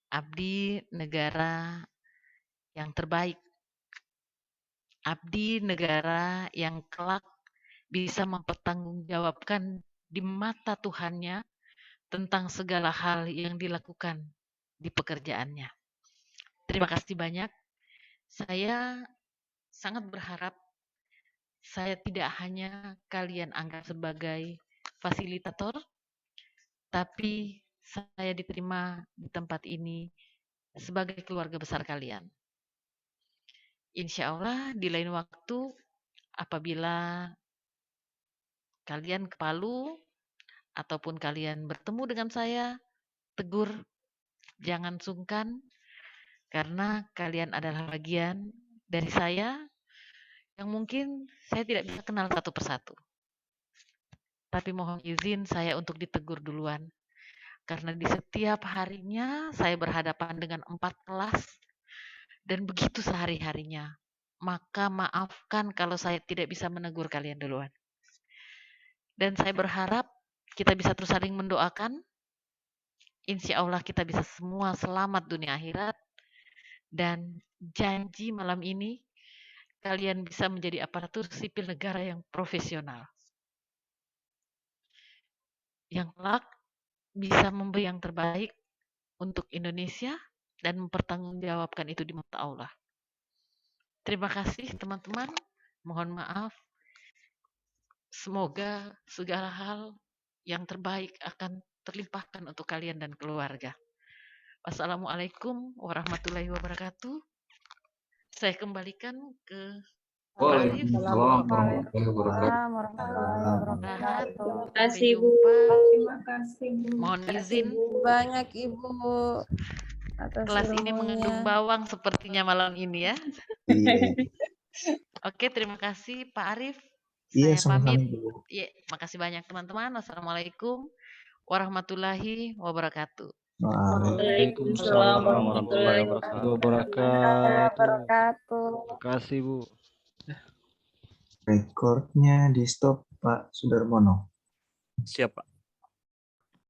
abdi negara yang terbaik, abdi negara yang kelak bisa mempertanggungjawabkan di mata Tuhannya tentang segala hal yang dilakukan di pekerjaannya. Terima kasih banyak. Saya sangat berharap saya tidak hanya kalian anggap sebagai fasilitator, tapi saya diterima di tempat ini sebagai keluarga besar kalian. Insya Allah di lain waktu apabila kalian ke Palu ataupun kalian bertemu dengan saya, tegur, jangan sungkan, karena kalian adalah bagian dari saya yang mungkin saya tidak bisa kenal satu persatu. Tapi mohon izin saya untuk ditegur duluan. Karena di setiap harinya saya berhadapan dengan 4 kelas dan begitu sehari-harinya. Maka maafkan kalau saya tidak bisa menegur kalian duluan. Dan saya berharap kita bisa terus saling mendoakan. Insya Allah kita bisa semua selamat dunia akhirat. Dan janji malam ini kalian bisa menjadi aparatur sipil negara yang profesional. Yang kelak bisa memberi yang terbaik untuk Indonesia dan mempertanggungjawabkan itu di mata Allah. Terima kasih teman-teman. Mohon maaf. Semoga segala hal yang terbaik akan terlimpahkan untuk kalian dan keluarga. Wassalamualaikum warahmatullahi wabarakatuh. Saya kembalikan ke Arif. Waalaikumsalam warahmatullahi wabarakatuh. warahmatullahi wabarakatuh. Terima kasih, Bu. Terima kasih, Bu. Mohon izin. Banyak Ibu atas Kelas ini mengandung ilmunya. bawang sepertinya malam ini ya. Iya. Oke, terima kasih Pak Arif. Iya, Saya sama-sama, pamit. Bu. Ya, makasih banyak teman-teman. Wassalamualaikum warahmatullahi wabarakatuh. Waalaikumsalam warahmatullahi wabarakatuh. Wabarakatuh. Terima kasih Bu. Rekornya di stop Pak Sudarmono. Siap Pak.